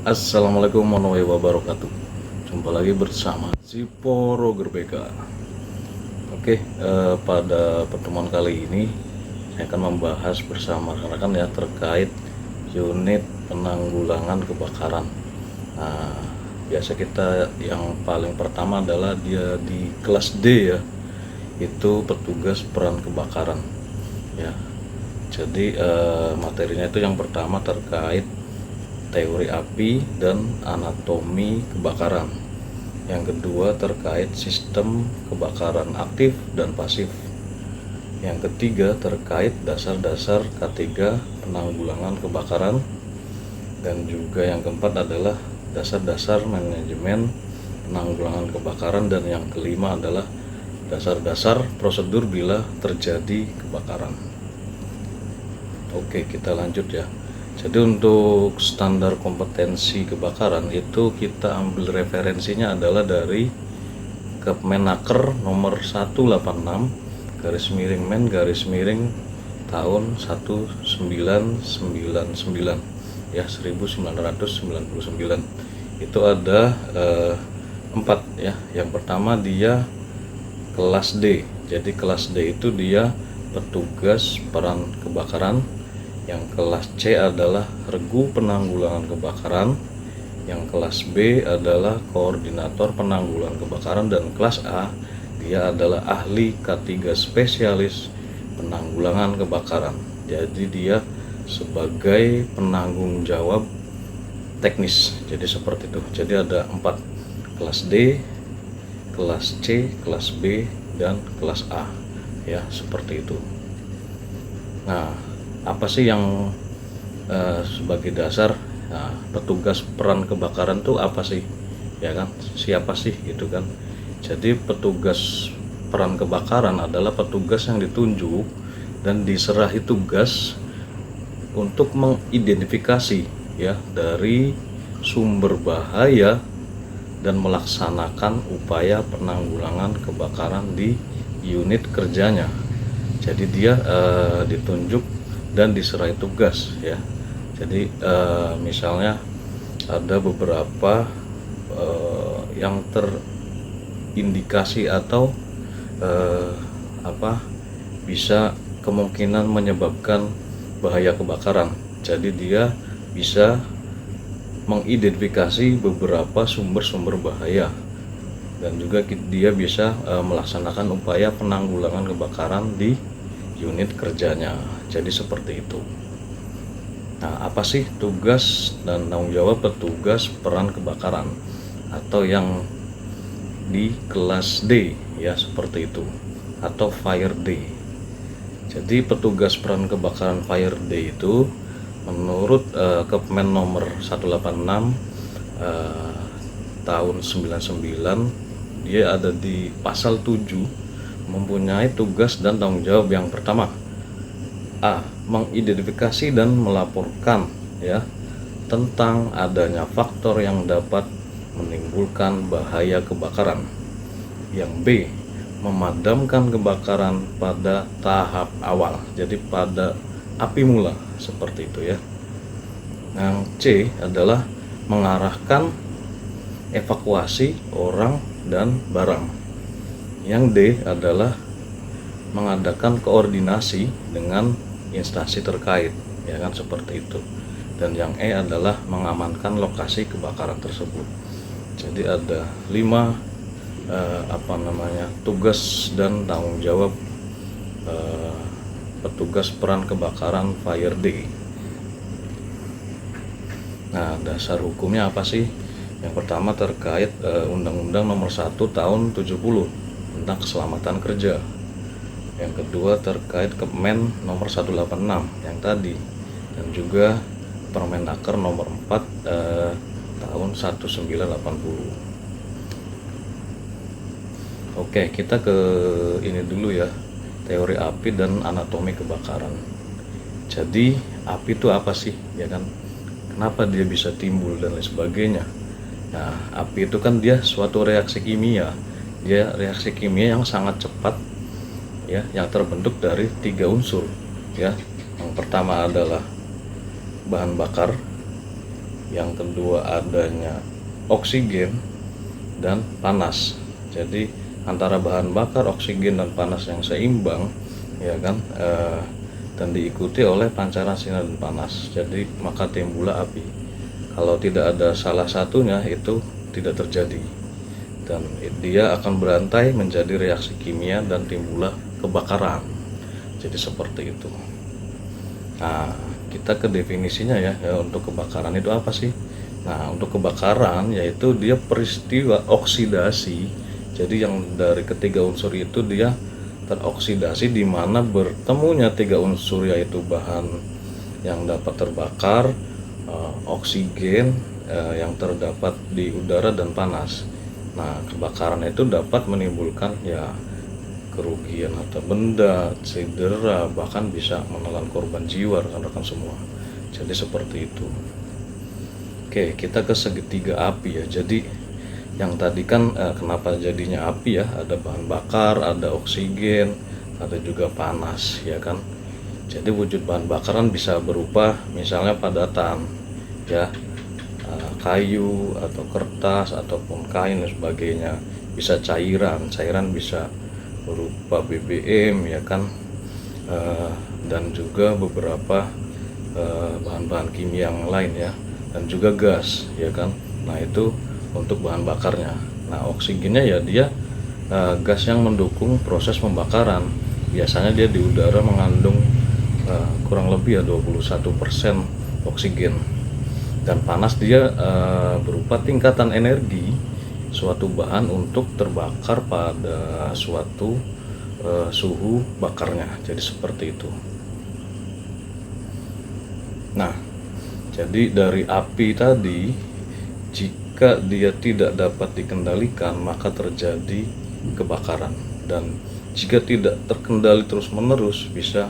Assalamualaikum warahmatullahi wabarakatuh. Jumpa lagi bersama Ziporo Gerbeka. Pada pertemuan kali ini saya akan membahas bersama rekan-rekan ya terkait unit penanggulangan kebakaran. Nah, biasa kita yang paling pertama adalah dia di kelas D ya, itu petugas peran kebakaran. Ya, jadi materinya itu yang pertama terkait teori api dan anatomi kebakaran. Yang kedua terkait sistem kebakaran aktif dan pasif. Yang ketiga terkait dasar-dasar K3 penanggulangan kebakaran. Dan juga yang keempat adalah dasar-dasar manajemen penanggulangan kebakaran. Dan yang kelima adalah dasar-dasar prosedur bila terjadi kebakaran. Oke, kita lanjut ya. Jadi untuk standar kompetensi kebakaran itu kita ambil referensinya adalah dari Kepmenaker nomor 186 garis miring men garis miring tahun 1999 ya, 1999. Itu ada 4 ya. Yang pertama dia kelas D. Jadi kelas D itu dia petugas peran kebakaran. Yang kelas C adalah regu penanggulangan kebakaran. Yang kelas B adalah koordinator penanggulangan kebakaran. Dan kelas A dia adalah ahli K3 spesialis penanggulangan kebakaran. Jadi dia sebagai penanggung jawab teknis. Jadi seperti itu. Jadi ada 4, kelas D, kelas C, kelas B, dan kelas A ya, seperti itu. Nah, apa sih yang sebagai dasar petugas peran kebakaran tuh apa sih ya kan, siapa sih gitu kan. Jadi petugas peran kebakaran adalah petugas yang ditunjuk dan diserahi tugas untuk mengidentifikasi ya dari sumber bahaya dan melaksanakan upaya penanggulangan kebakaran di unit kerjanya. Jadi dia ditunjuk dan diserahi tugas ya. Jadi misalnya ada beberapa yang terindikasi atau bisa kemungkinan menyebabkan bahaya kebakaran. Jadi dia bisa mengidentifikasi beberapa sumber-sumber bahaya dan juga dia bisa melaksanakan upaya penanggulangan kebakaran di unit kerjanya. Jadi seperti itu. Nah, apa sih tugas dan tanggung jawab petugas peran kebakaran atau yang di kelas D ya, seperti itu, atau Fire D. Jadi petugas peran kebakaran Fire D itu menurut Kepmen nomor 186 tahun 99, dia ada di pasal 7, mempunyai tugas dan tanggung jawab yang pertama, A. Mengidentifikasi dan melaporkan ya tentang adanya faktor yang dapat menimbulkan bahaya kebakaran. Yang B. Memadamkan kebakaran pada tahap awal, jadi pada api mula, seperti itu ya. Yang C adalah mengarahkan evakuasi orang dan barang. Yang D adalah mengadakan koordinasi dengan instansi terkait ya kan, seperti itu. Dan yang E adalah mengamankan lokasi kebakaran tersebut. Jadi ada 5 tugas dan tanggung jawab petugas peran kebakaran Fire D. Nah, dasar hukumnya apa sih? Yang pertama terkait Undang-Undang nomor 1 tahun 70 tentang keselamatan kerja. Yang kedua terkait Kepmen nomor 186 yang tadi, dan juga Permenaker nomor 4 tahun 1980. Oke, kita ke ini dulu ya, teori api dan anatomi kebakaran. Jadi api itu apa sih ya kan, kenapa dia bisa timbul dan lain sebagainya. Nah, api itu kan dia suatu reaksi kimia. Dia reaksi kimia yang sangat cepat ya, yang terbentuk dari 3 unsur ya. Yang pertama adalah bahan bakar, yang kedua adanya oksigen dan panas. Jadi antara bahan bakar, oksigen dan panas yang seimbang, ya kan, dan diikuti oleh pancaran sinar dan panas. Jadi maka timbullah api. Kalau tidak ada salah satunya itu tidak terjadi, dan dia akan berantai menjadi reaksi kimia dan timbullah kebakaran. Jadi seperti itu. Nah, kita ke definisinya ya, untuk kebakaran itu apa sih? Nah, untuk kebakaran yaitu dia peristiwa oksidasi. Jadi yang dari ketiga unsur itu dia teroksidasi, di mana bertemunya tiga unsur yaitu bahan yang dapat terbakar, oksigen yang terdapat di udara, dan panas. Nah, kebakaran itu dapat menimbulkan ya kerugian harta benda, cedera, bahkan bisa menelan korban jiwa rekan-rekan semua. Jadi seperti itu. Oke, kita ke segitiga api ya. Jadi yang tadi kan kenapa jadinya api ya? Ada bahan bakar, ada oksigen, ada juga panas ya kan. Jadi wujud bahan bakaran bisa berupa misalnya padatan ya, kayu atau kertas ataupun kain dan sebagainya. Bisa cairan bisa berupa BBM ya kan, dan juga beberapa bahan-bahan kimia yang lain ya, dan juga gas ya kan. Nah, itu untuk bahan bakarnya. Nah, oksigennya ya dia gas yang mendukung proses pembakaran. Biasanya dia di udara mengandung kurang lebih ya 21% oksigen. Dan panas dia berupa tingkatan energi suatu bahan untuk terbakar pada suatu suhu bakarnya. Jadi seperti itu. Nah, jadi dari api tadi, jika dia tidak dapat dikendalikan maka terjadi kebakaran, dan jika tidak terkendali terus-menerus bisa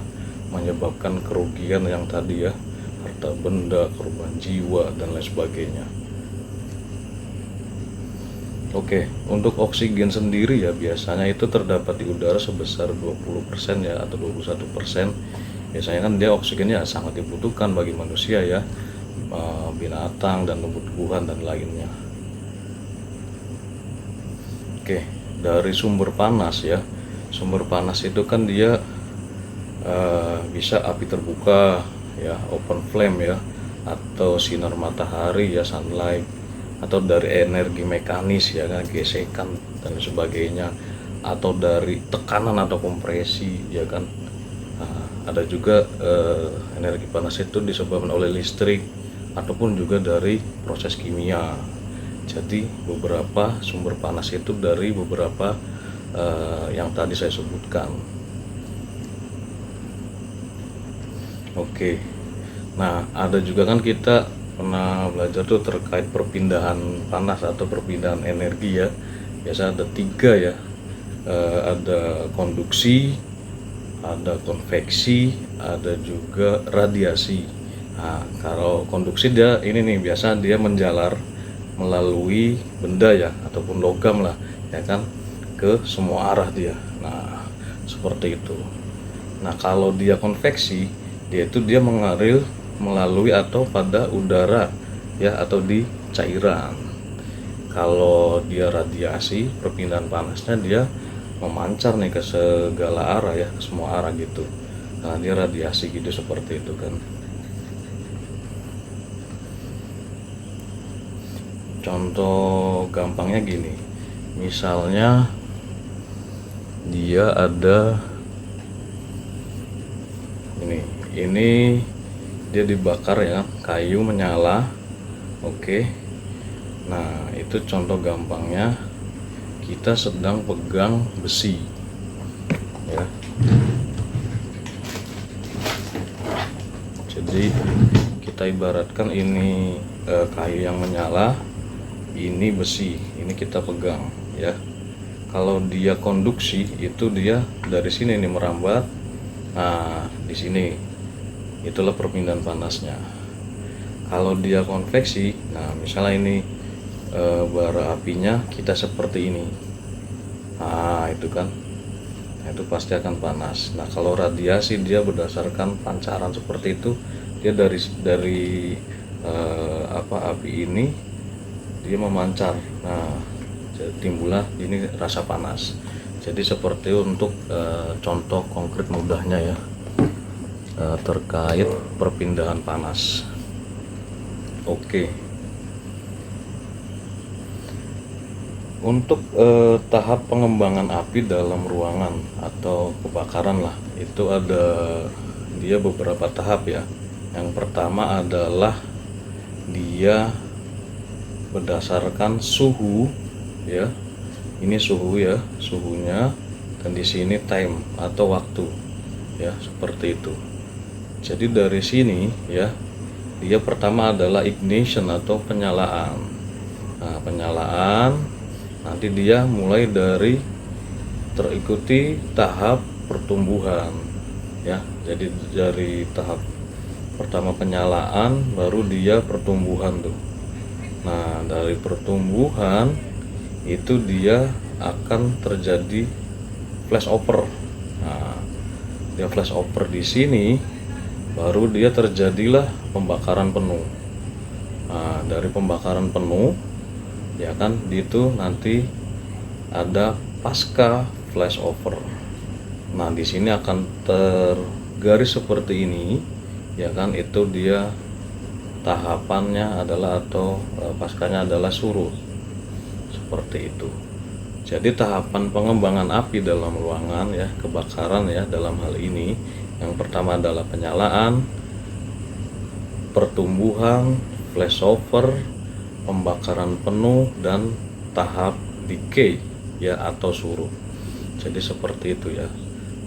menyebabkan kerugian yang tadi ya, harta benda, korban jiwa dan lain sebagainya. Oke, untuk oksigen sendiri ya biasanya itu terdapat di udara sebesar 20% ya, atau 21%. Biasanya kan dia oksigennya sangat dibutuhkan bagi manusia ya, binatang dan tumbuh-tumbuhan dan lainnya. Oke, dari sumber panas ya. Sumber panas itu kan dia bisa api terbuka ya, open flame ya, atau sinar matahari ya, sunlight, atau dari energi mekanis ya kan, gesekan dan sebagainya, atau dari tekanan atau kompresi ya kan. Nah, ada juga energi panas itu disebabkan oleh listrik ataupun juga dari proses kimia. Jadi beberapa sumber panas itu dari beberapa yang tadi saya sebutkan. Oke, nah ada juga kan kita pernah belajar tuh terkait perpindahan panas atau perpindahan energi ya. Biasa ada tiga ya, ada konduksi, ada konveksi, ada juga radiasi. Nah, kalau konduksi dia ini nih, biasa dia menjalar melalui benda ya, ataupun logam lah ya kan, ke semua arah dia. Nah, seperti itu. Nah, kalau dia konveksi, dia mengalir melalui atau pada udara ya, atau di cairan. Kalau dia radiasi, perpindahan panasnya dia memancar nih ke segala arah ya, ke semua arah gitu. Nah, dia radiasi gitu, seperti itu kan. Contoh gampangnya gini, misalnya dia ada ini dia dibakar ya, kayu menyala. Oke, nah itu contoh gampangnya, kita sedang pegang besi ya. Jadi kita ibaratkan ini kayu yang menyala, ini besi, ini kita pegang ya. Kalau dia konduksi itu dia dari sini nih merambat. Nah, di sini itulah perpindahan panasnya. Kalau dia konveksi, nah misalnya ini bara apinya kita seperti ini. Nah, itu kan. Nah, itu pasti akan panas. Nah, kalau radiasi dia berdasarkan pancaran seperti itu, dia dari api ini dia memancar. Nah, timbullah ini rasa panas. Jadi seperti untuk contoh konkret mudahnya ya, terkait perpindahan panas. Oke. Untuk tahap pengembangan api dalam ruangan atau kebakaran lah, itu ada dia beberapa tahap ya. Yang pertama adalah dia berdasarkan suhu ya. Ini suhu ya, suhunya, dan di sini time atau waktu ya, seperti itu. Jadi dari sini ya, dia pertama adalah ignition atau penyalaan. Nah, penyalaan nanti dia mulai dari terikuti tahap pertumbuhan ya. Jadi dari tahap pertama penyalaan baru dia pertumbuhan tuh. Nah, dari pertumbuhan itu dia akan terjadi flashover. Nah, dia flashover di sini baru dia terjadilah pembakaran penuh. Nah, dari pembakaran penuh ya kan, itu nanti ada pasca flashover. Nah, di sini akan tergaris seperti ini ya kan, itu dia tahapannya adalah atau paskanya adalah surut, seperti itu. Jadi tahapan pengembangan api dalam ruangan ya, kebakaran ya, dalam hal ini yang pertama adalah penyalaan, pertumbuhan, flashover, pembakaran penuh, dan tahap decay ya atau surut. Jadi seperti itu ya.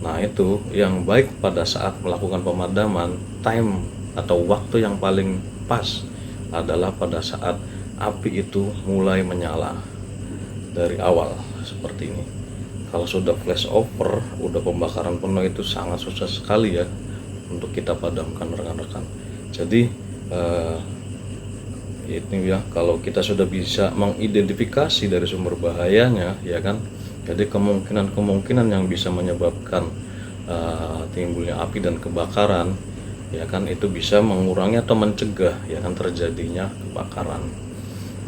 Nah, itu yang baik pada saat melakukan pemadaman, time atau waktu yang paling pas adalah pada saat api itu mulai menyala dari awal seperti ini. Kalau sudah flashover, udah pembakaran penuh, itu sangat susah sekali ya untuk kita padamkan rekan-rekan. Jadi ini ya, kalau kita sudah bisa mengidentifikasi dari sumber bahayanya ya kan, jadi kemungkinan yang bisa menyebabkan timbulnya api dan kebakaran ya kan, itu bisa mengurangi atau mencegah ya kan terjadinya kebakaran.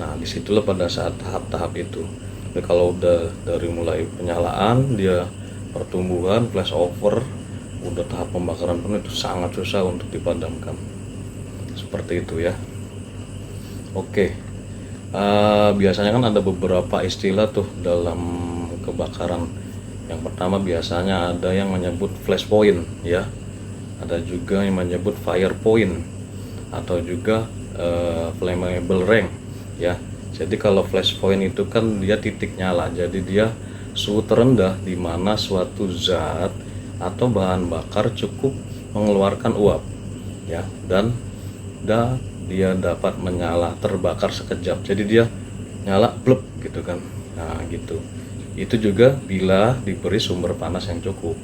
Nah, disitulah pada saat tahap-tahap itu. Tapi kalau udah dari mulai penyalaan, dia pertumbuhan, flashover, udah tahap pembakaran penuh, itu sangat susah untuk dipadamkan. Seperti itu ya. Oke. Biasanya kan ada beberapa istilah tuh dalam kebakaran. Yang pertama biasanya ada yang menyebut flash point ya. Ada juga yang menyebut fire point atau juga flammable ring ya. Jadi kalau flash point itu kan dia titik nyala, jadi dia suhu terendah di mana suatu zat atau bahan bakar cukup mengeluarkan uap ya, dan dia dapat menyala, terbakar sekejap. Jadi dia nyala blep gitu kan. Nah, gitu. Itu juga bila diberi sumber panas yang cukup.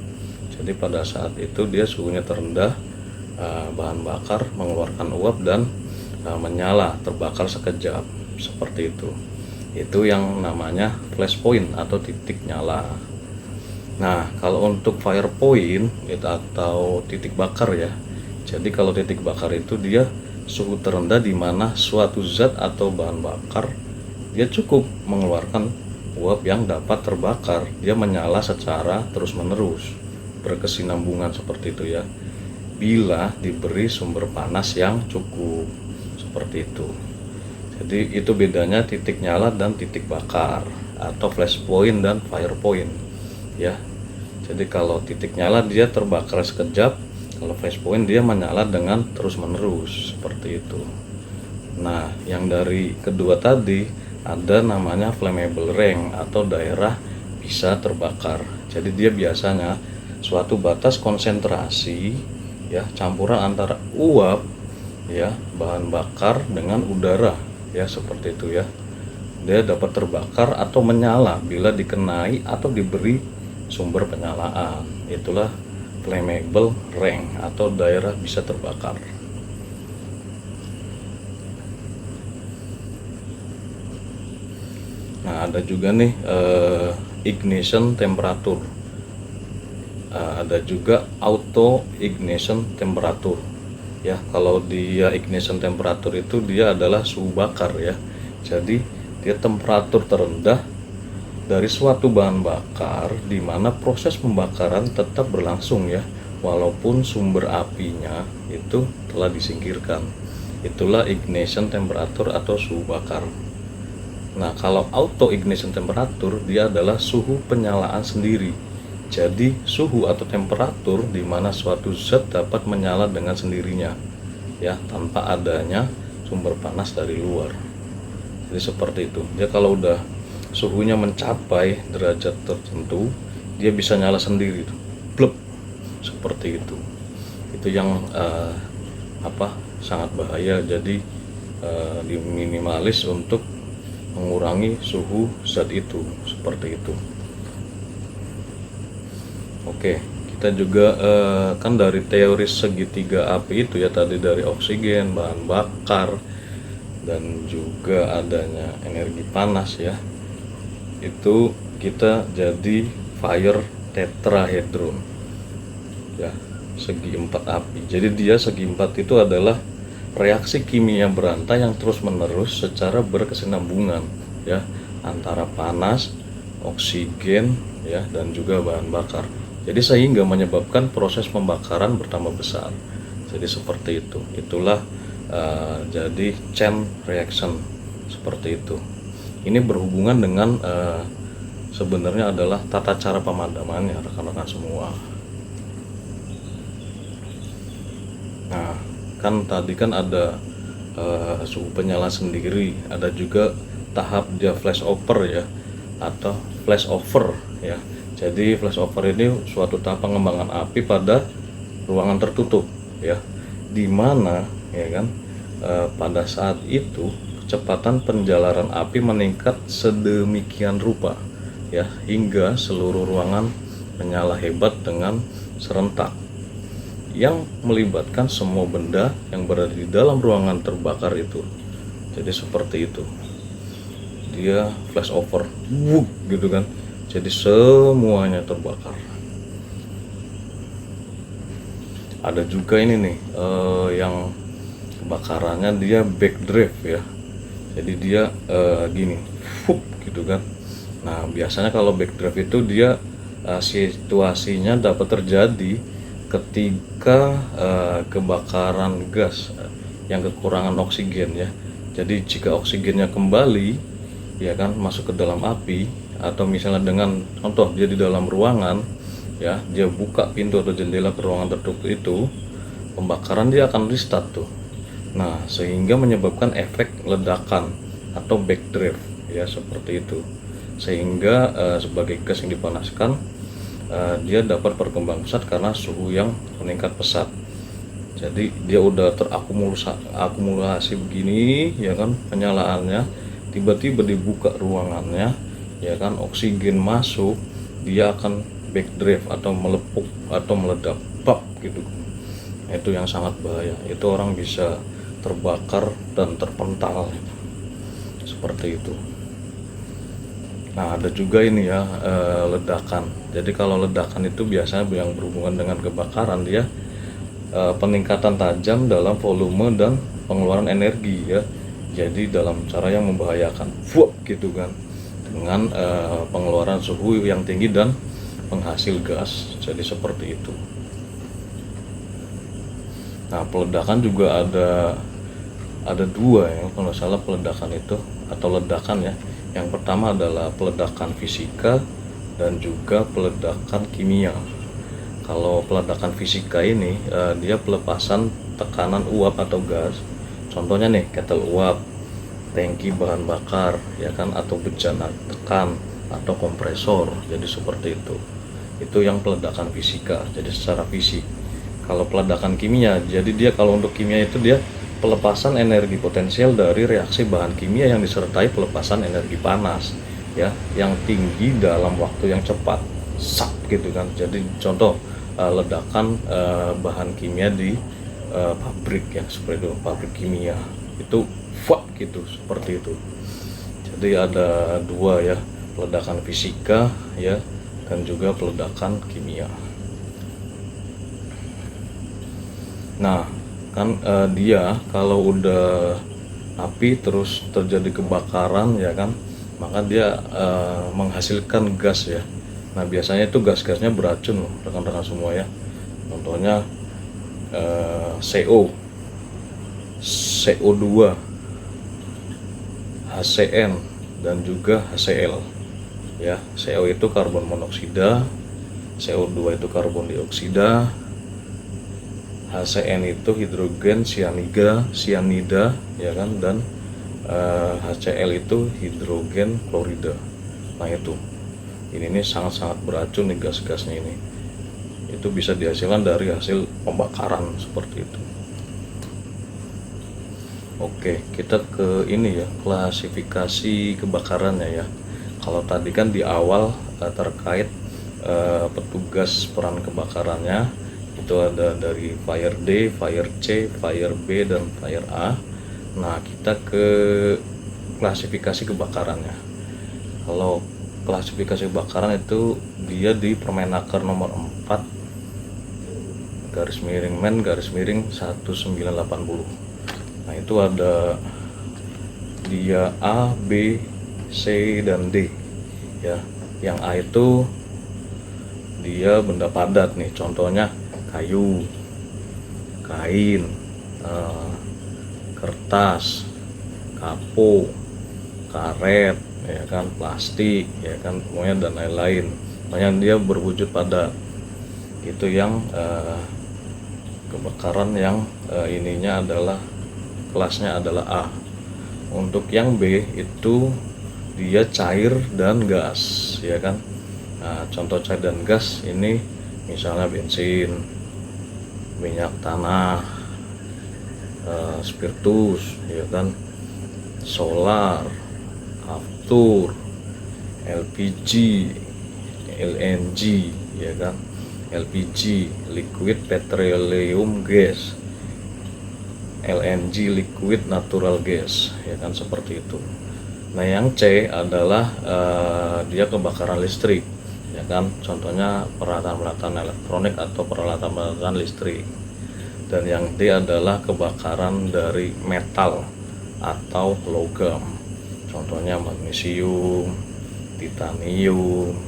Jadi pada saat itu dia suhunya terendah, bahan bakar mengeluarkan uap dan menyala, terbakar sekejap, seperti itu. Itu yang namanya flash point atau titik nyala. Nah, kalau untuk fire point itu atau titik bakar ya. Jadi kalau titik bakar itu dia suhu terendah di mana suatu zat atau bahan bakar dia cukup mengeluarkan uap yang dapat terbakar. Dia menyala secara terus-menerus, berkesinambungan seperti itu ya, bila diberi sumber panas yang cukup, seperti itu. Jadi itu bedanya titik nyala dan titik bakar, atau flash point dan fire point ya. Jadi kalau titik nyala dia terbakar sekejap, kalau flash point dia menyala dengan terus-menerus, seperti itu. Nah, yang dari kedua tadi ada namanya flammable ring atau daerah bisa terbakar. Jadi dia biasanya suatu batas konsentrasi ya, campuran antara uap ya, bahan bakar dengan udara ya, seperti itu ya. Dia dapat terbakar atau menyala bila dikenai atau diberi sumber penyalaan. Itulah flammable ring atau daerah bisa terbakar. Nah, ada juga nih ignition temperature. Ada juga auto ignition temperature. ya. Kalau dia ignition temperature itu dia adalah suhu bakar ya. Jadi dia temperatur terendah dari suatu bahan bakar di mana proses pembakaran tetap berlangsung ya, walaupun sumber apinya itu telah disingkirkan. Itulah ignition temperature atau suhu bakar. Nah, kalau auto ignition temperature dia adalah suhu penyalaan sendiri. Jadi suhu atau temperatur di mana suatu zat dapat menyala dengan sendirinya ya, tanpa adanya sumber panas dari luar. Jadi seperti itu. Dia kalau udah suhunya mencapai derajat tertentu, dia bisa nyala sendiri, blep, seperti itu. Itu yang sangat bahaya. Jadi diminimalis untuk mengurangi suhu zat itu, seperti itu. Oke, kita juga kan dari teori segitiga api itu ya, tadi dari oksigen, bahan bakar, dan juga adanya energi panas ya, itu kita jadi fire tetrahedron ya, segi empat api. Jadi dia segi empat itu adalah reaksi kimia berantai yang terus menerus secara berkesinambungan ya, antara panas, oksigen ya, dan juga bahan bakar. Jadi sehingga menyebabkan proses pembakaran bertambah besar. Jadi seperti itu. Itulah jadi chain reaction seperti itu. Ini berhubungan dengan sebenarnya adalah tata cara pemadamannya rekan-rekan semua. Nah, kan tadi kan ada suhu penyala sendiri, ada juga tahap dia flash over ya, atau flash over ya. Jadi flash over ini suatu tahap pengembangan api pada ruangan tertutup ya, di mana ya kan pada saat itu kecepatan penjalaran api meningkat sedemikian rupa ya, hingga seluruh ruangan menyala hebat dengan serentak yang melibatkan semua benda yang berada di dalam ruangan terbakar itu. Jadi seperti itu. Dia flash over, gitu kan. Jadi semuanya terbakar. Ada juga ini nih yang kebakarannya dia backdraft ya. Jadi dia gini, gitu kan. Nah, biasanya kalau backdraft itu dia situasinya dapat terjadi ketika kebakaran gas yang kekurangan oksigen ya. Jadi jika oksigennya kembali ya kan masuk ke dalam api, atau misalnya dengan contoh dia di dalam ruangan ya, dia buka pintu atau jendela ke ruangan tertutup itu, pembakaran dia akan restart tuh. Nah, sehingga menyebabkan efek ledakan atau backdraft ya, seperti itu. Sehingga sebagai gas yang dipanaskan, dia dapat berkembang pesat karena suhu yang meningkat pesat. Jadi dia udah terakumulasi begini ya kan penyalaannya, tiba-tiba dibuka ruangannya ya kan, oksigen masuk, dia akan backdraft atau melepuk atau meledak, pap gitu. Itu yang sangat bahaya. Itu orang bisa terbakar dan terpental seperti itu. Nah, ada juga ini ya ledakan. Jadi kalau ledakan itu biasanya yang berhubungan dengan kebakaran, dia peningkatan tajam dalam volume dan pengeluaran energi ya. Jadi dalam cara yang membahayakan, gitu kan, dengan pengeluaran suhu yang tinggi dan penghasil gas. Jadi seperti itu. Nah, peledakan juga ada dua ya, kalau salah peledakan itu atau ledakan ya. Yang pertama adalah peledakan fisika dan juga peledakan kimia. Kalau peledakan fisika ini dia pelepasan tekanan uap atau gas. Contohnya nih, kettle uap, tangki bahan bakar ya kan, atau bejana tekan atau kompresor. Jadi seperti itu. Itu yang peledakan fisika, jadi secara fisik. Kalau peledakan kimia, jadi dia kalau untuk kimia itu dia pelepasan energi potensial dari reaksi bahan kimia yang disertai pelepasan energi panas ya, yang tinggi dalam waktu yang cepat, gitu kan. Jadi contoh ledakan bahan kimia di pabrik ya, seperti itu, pabrik kimia itu gitu, seperti itu. Jadi ada dua ya, peledakan fisika ya, dan juga peledakan kimia. Nah, kan dia kalau udah api terus terjadi kebakaran ya kan, maka dia menghasilkan gas ya. Nah biasanya itu gas-gasnya beracun loh rekan-rekan semua ya. Contohnya CO, CO2, HCN, dan juga HCl ya. CO itu karbon monoksida, CO2 itu karbon dioksida, HCN itu hidrogen sianida ya kan, dan HCl itu hidrogen klorida. Nah itu ini sangat-sangat beracun nih gas-gasnya ini. Itu bisa dihasilkan dari hasil pembakaran seperti itu. Oke, kita ke ini ya, klasifikasi kebakarannya ya. Kalau tadi kan di awal terkait petugas peran kebakarannya itu ada dari Fire D, Fire C, Fire B, dan Fire A. Nah kita ke klasifikasi kebakarannya. Kalau klasifikasi kebakaran itu dia di Permenaker nomor 4 garis miring men garis miring 1980. Nah itu ada dia A, B, C, dan D ya. Yang A itu dia benda padat nih, contohnya kayu, kain, kertas, kapo, karet ya kan, plastik ya kan, semuanya dan lain-lain. Makanya dia berwujud padat. Itu yang kebakaran yang ininya adalah kelasnya adalah A. Untuk yang B itu dia cair dan gas ya kan. Nah, contoh cair dan gas ini misalnya bensin, minyak tanah, spiritus ya kan, solar, aftur, LPG, LNG ya kan, LPG liquid petroleum gas, LNG liquid natural gas ya kan, seperti itu. Nah yang C adalah dia kebakaran listrik ya kan, contohnya peralatan-peralatan elektronik atau peralatan-peralatan listrik. Dan yang D adalah kebakaran dari metal atau logam, contohnya magnesium, titanium,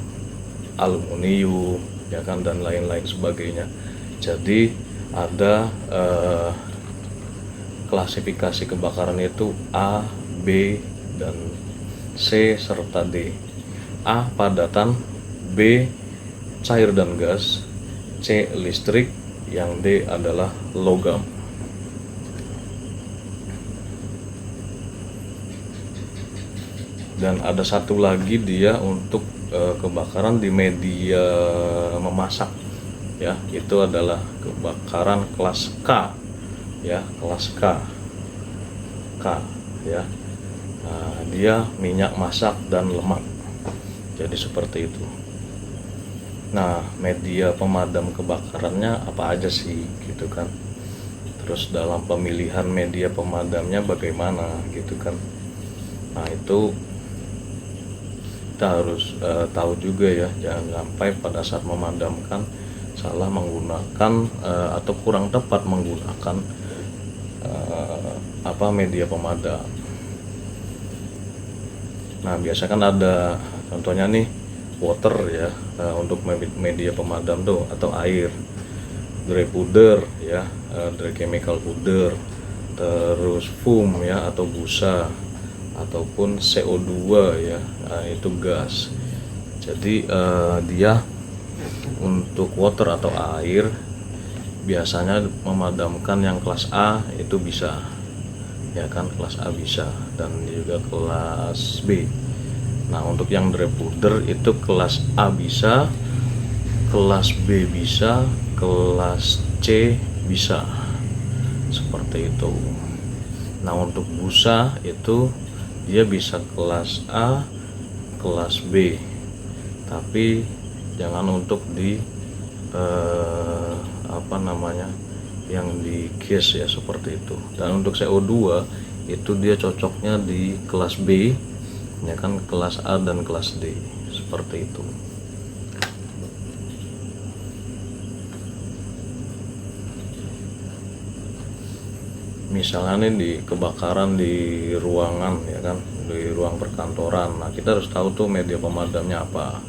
aluminium ya kan, dan lain-lain sebagainya. Jadi ada klasifikasi kebakaran itu A, B, dan C serta D. A padatan, B cair dan gas, C listrik, yang D adalah logam. Dan ada satu lagi dia untuk kebakaran di media memasak ya, itu adalah kebakaran kelas K ya, kelas K ya. Nah, dia minyak masak dan lemak, jadi seperti itu. Nah media pemadam kebakarannya apa aja sih gitu kan, terus dalam pemilihan media pemadamnya bagaimana gitu kan. Nah itu kita harus tahu juga ya, jangan sampai pada saat memadamkan salah menggunakan atau kurang tepat menggunakan media pemadam. Nah biasa kan ada contohnya nih water ya, untuk media pemadam tuh, atau air, dry powder ya, dry chemical powder, terus foam ya atau busa, ataupun CO2 ya, itu gas. Jadi dia untuk water atau air biasanya memadamkan yang kelas A itu bisa ya kan, kelas A bisa, dan juga kelas B. Nah untuk yang dry powder itu kelas A bisa, kelas B bisa, kelas C bisa, seperti itu. Nah untuk busa itu dia bisa kelas A, kelas B, tapi jangan untuk di yang di gas ya, seperti itu. Dan untuk CO2 itu dia cocoknya di kelas B ya kan, kelas A dan kelas D, seperti itu. misalnya nih di kebakaran di ruangan ya kan, di ruang perkantoran. Nah, kita harus tahu tuh media pemadamnya apa.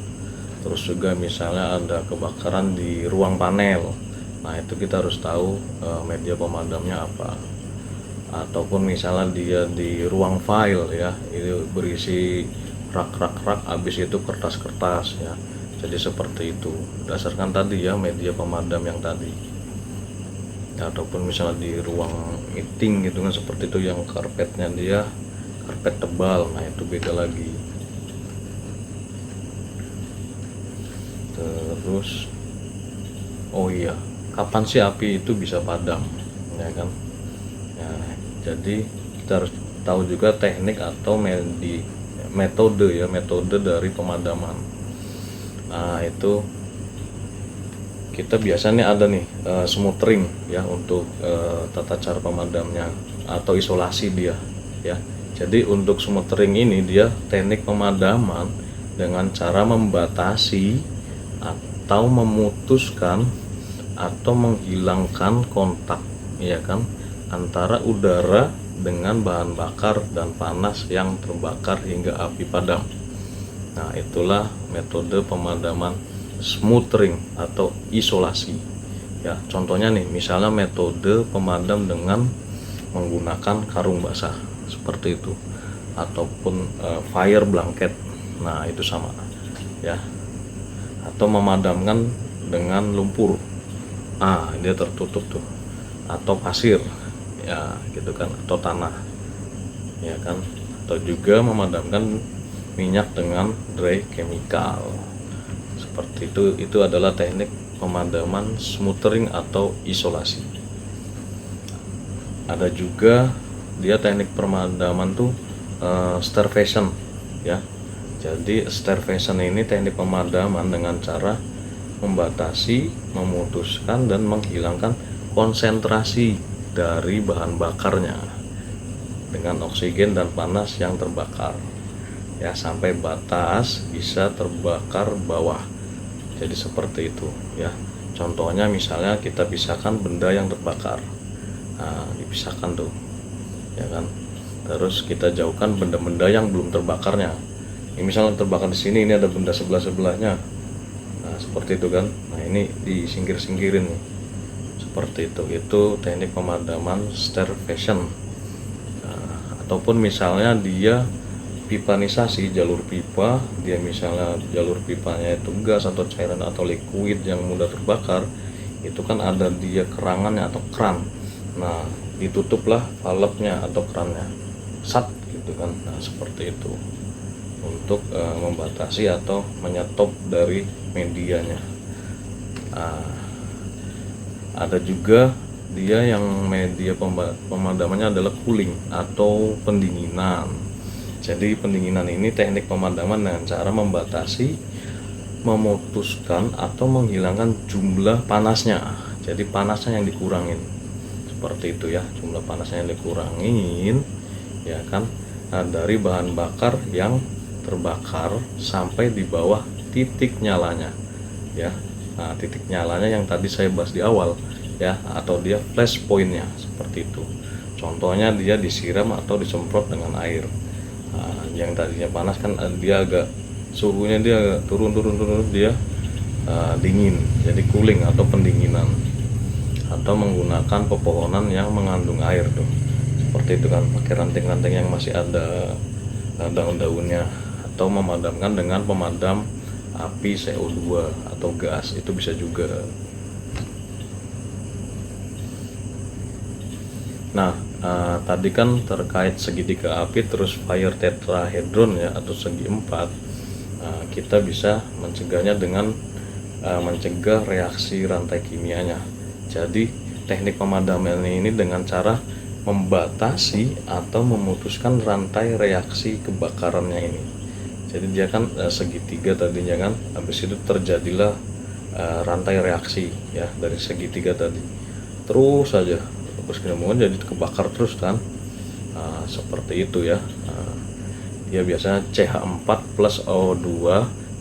Terus juga misalnya ada kebakaran di ruang panel. Nah, itu kita harus tahu media pemadamnya apa. Ataupun misalnya dia di ruang file ya, itu berisi rak, habis itu kertas-kertas ya. Jadi seperti itu, berdasarkan tadi ya media pemadam yang tadi. Ataupun misalnya di ruang meeting gitu kan, seperti itu yang karpetnya dia karpet tebal, nah itu beda lagi. Terus oh iya, kapan sih api itu bisa padam ya kan. Ya, jadi kita harus tahu juga teknik atau metode dari pemadaman. Nah, itu kita biasanya ada nih smothering ya untuk tata cara pemadamnya atau isolasi dia ya. Jadi untuk smothering ini dia teknik pemadaman dengan cara membatasi atau memutuskan atau menghilangkan kontak ya kan antara udara dengan bahan bakar dan panas yang terbakar hingga api padam. Nah, itulah metode pemadaman smothering atau isolasi ya. Contohnya nih, misalnya metode pemadam dengan menggunakan karung basah seperti itu, ataupun fire blanket. Nah, itu sama ya. Atau memadamkan dengan lumpur, dia tertutup tuh, atau pasir ya gitu kan, atau tanah ya kan. Atau juga memadamkan minyak dengan dry chemical seperti itu adalah teknik pemadaman smothering atau isolasi. Ada juga dia teknik pemadaman tuh starvation ya. Jadi starvation ini teknik pemadaman dengan cara membatasi, memutuskan dan menghilangkan konsentrasi dari bahan bakarnya dengan oksigen dan panas yang terbakar ya, sampai batas bisa terbakar bawah. Jadi seperti itu ya. Contohnya misalnya kita pisahkan benda yang terbakar, nah dipisahkan tuh ya kan. Terus kita jauhkan benda-benda yang belum terbakarnya. Ini misalnya terbakar di sini, ini ada benda sebelahnya, nah seperti itu kan. Nah ini disingkir-singkirin nih seperti itu teknik pemadaman starvation. Nah, ataupun misalnya dia pipanisasi jalur pipa, dia misalnya jalur pipanya itu gas atau cairan atau liquid yang mudah terbakar, itu kan ada dia kerangannya atau kran. Nah, ditutuplah valve-nya atau krannya, sat gitu kan. Nah, seperti itu untuk membatasi atau menyetop dari medianya. Nah, ada juga dia yang media pemadamannya adalah cooling atau pendinginan. Jadi pendinginan ini teknik pemadaman dengan cara membatasi, memutuskan atau menghilangkan jumlah panasnya. Jadi panasnya yang dikurangin seperti itu ya, jumlah panasnya yang dikurangin ya kan. Nah, dari bahan bakar yang terbakar sampai di bawah titik nyalanya ya. Nah, titik nyalanya yang tadi saya bahas di awal ya, atau dia flash pointnya seperti itu. Contohnya dia disiram atau disemprot dengan air. Nah, yang tadinya panas kan dia agak suhunya dia agak turun dia dingin, jadi cooling atau pendinginan. Atau menggunakan pepohonan yang mengandung air tuh seperti itu kan, pakai ranting-ranting yang masih ada daun-daunnya. Atau memadamkan dengan pemadam api CO2 atau gas, itu bisa juga. Nah, tadi kan terkait segitiga api terus fire tetrahedron ya, atau segi empat. Kita bisa mencegahnya dengan mencegah reaksi rantai kimianya. Jadi teknik pemadaman ini dengan cara membatasi atau memutuskan rantai reaksi kebakarannya ini. Jadi dia kan segitiga tadinya kan, habis itu terjadilah rantai reaksi ya dari segitiga tadi, terus saja terus kemudian jadi kebakar terus kan. Seperti itu ya. Dia biasanya CH4 plus O2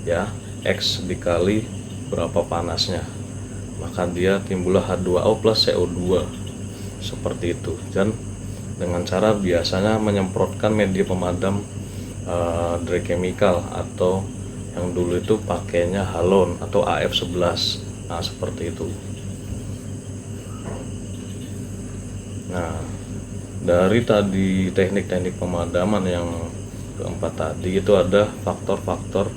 ya, X dikali berapa panasnya, maka dia timbullah H2O plus CO2 seperti itu. Dan dengan cara biasanya menyemprotkan media pemadam dry chemical, atau yang dulu itu pakainya halon atau AF11. Nah, seperti itu. Nah, dari tadi teknik-teknik pemadaman yang keempat tadi, itu ada faktor-faktor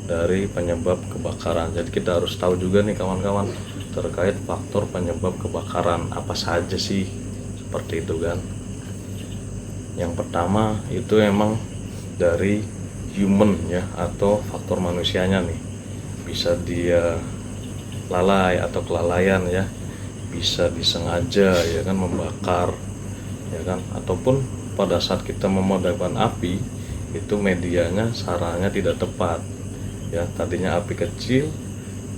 dari penyebab kebakaran. Jadi kita harus tahu juga nih kawan-kawan terkait faktor penyebab kebakaran apa saja sih, seperti itu kan. Yang pertama itu emang dari human ya, atau faktor manusianya nih. Bisa dia lalai atau kelalaian ya, bisa disengaja ya kan membakar ya kan, ataupun pada saat kita memadamkan api itu medianya, saranya tidak tepat ya. Tadinya api kecil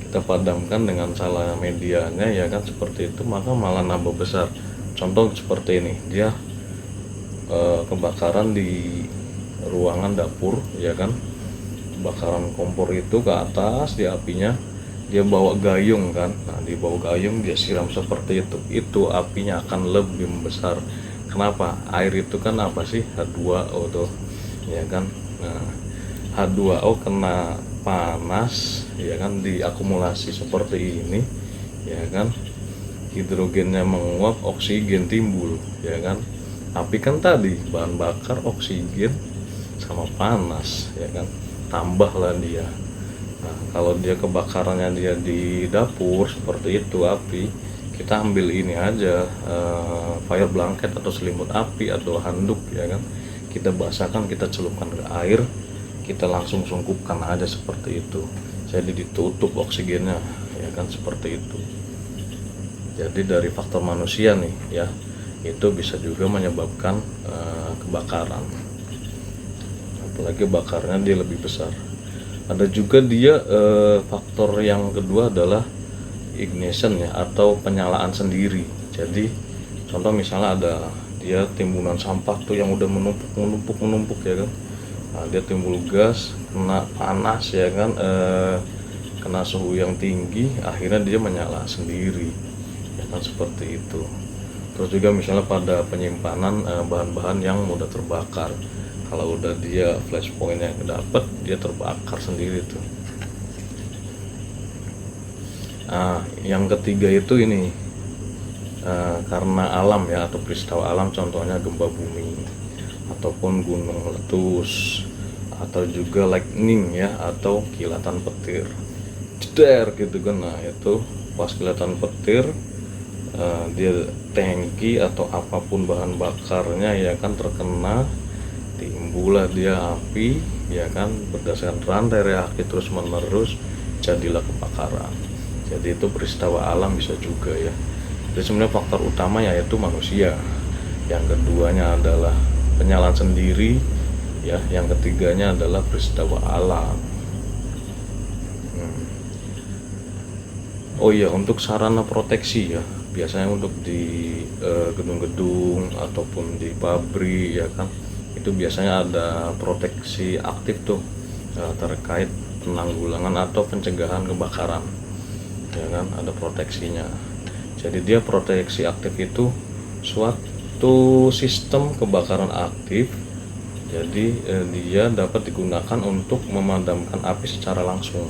kita padamkan dengan salah medianya ya kan, seperti itu, maka malah nambah besar. Contoh seperti ini, dia kebakaran di ruangan dapur ya kan, kebakaran kompor itu ke atas di apinya, dia bawa gayung kan. Nah, di bawah gayung dia siram seperti itu apinya akan lebih membesar. Kenapa? Air itu kan apa sih? H2O tuh ya kan. Nah, H2O kena panas ya kan, diakumulasi seperti ini ya kan, hidrogennya menguap, oksigen timbul ya kan. Api kan tadi bahan bakar, oksigen sama panas ya kan, tambahlah dia. Nah, kalau dia kebakarannya dia di dapur seperti itu api, kita ambil ini aja, fire blanket atau selimut api atau handuk ya kan, kita basahkan, kita celupkan ke air, kita langsung sungkupkan aja seperti itu. Jadi ditutup oksigennya ya kan, seperti itu. Jadi dari faktor manusia nih ya, itu bisa juga menyebabkan kebakaran, apalagi bakarnya dia lebih besar. Ada juga dia faktor yang kedua adalah ignition ya, atau penyalaan sendiri. Jadi contoh misalnya ada dia timbunan sampah tuh yang udah menumpuk ya kan. Nah, dia timbul gas, kena panas ya kan, kena suhu yang tinggi, akhirnya dia menyala sendiri ya kan, seperti itu. Terus juga misalnya pada penyimpanan bahan-bahan yang mudah terbakar, kalau udah dia flash point yang dapat, dia terbakar sendiri tuh. Nah, yang ketiga itu ini karena alam ya, atau peristiwa alam, contohnya gempa bumi ataupun gunung meletus, atau juga lightning ya, atau kilatan petir ceder gitu kan. Nah, itu pas kilatan petir, dia tangki atau apapun bahan bakarnya ya kan terkena, timbullah dia api ya kan, berdasarkan rantai reaksi terus menerus, jadilah kebakaran. Jadi itu peristiwa alam bisa juga ya. Jadi sebenarnya faktor utama yaitu manusia, yang keduanya adalah penyalaan sendiri ya, yang ketiganya adalah peristiwa alam. Oh iya, untuk sarana proteksi ya, biasanya untuk di gedung-gedung ataupun di pabrik ya kan, itu biasanya ada proteksi aktif tuh terkait penanggulangan atau pencegahan kebakaran ya kan, ada proteksinya. Jadi dia proteksi aktif itu suatu sistem kebakaran aktif. Jadi dia dapat digunakan untuk memadamkan api secara langsung,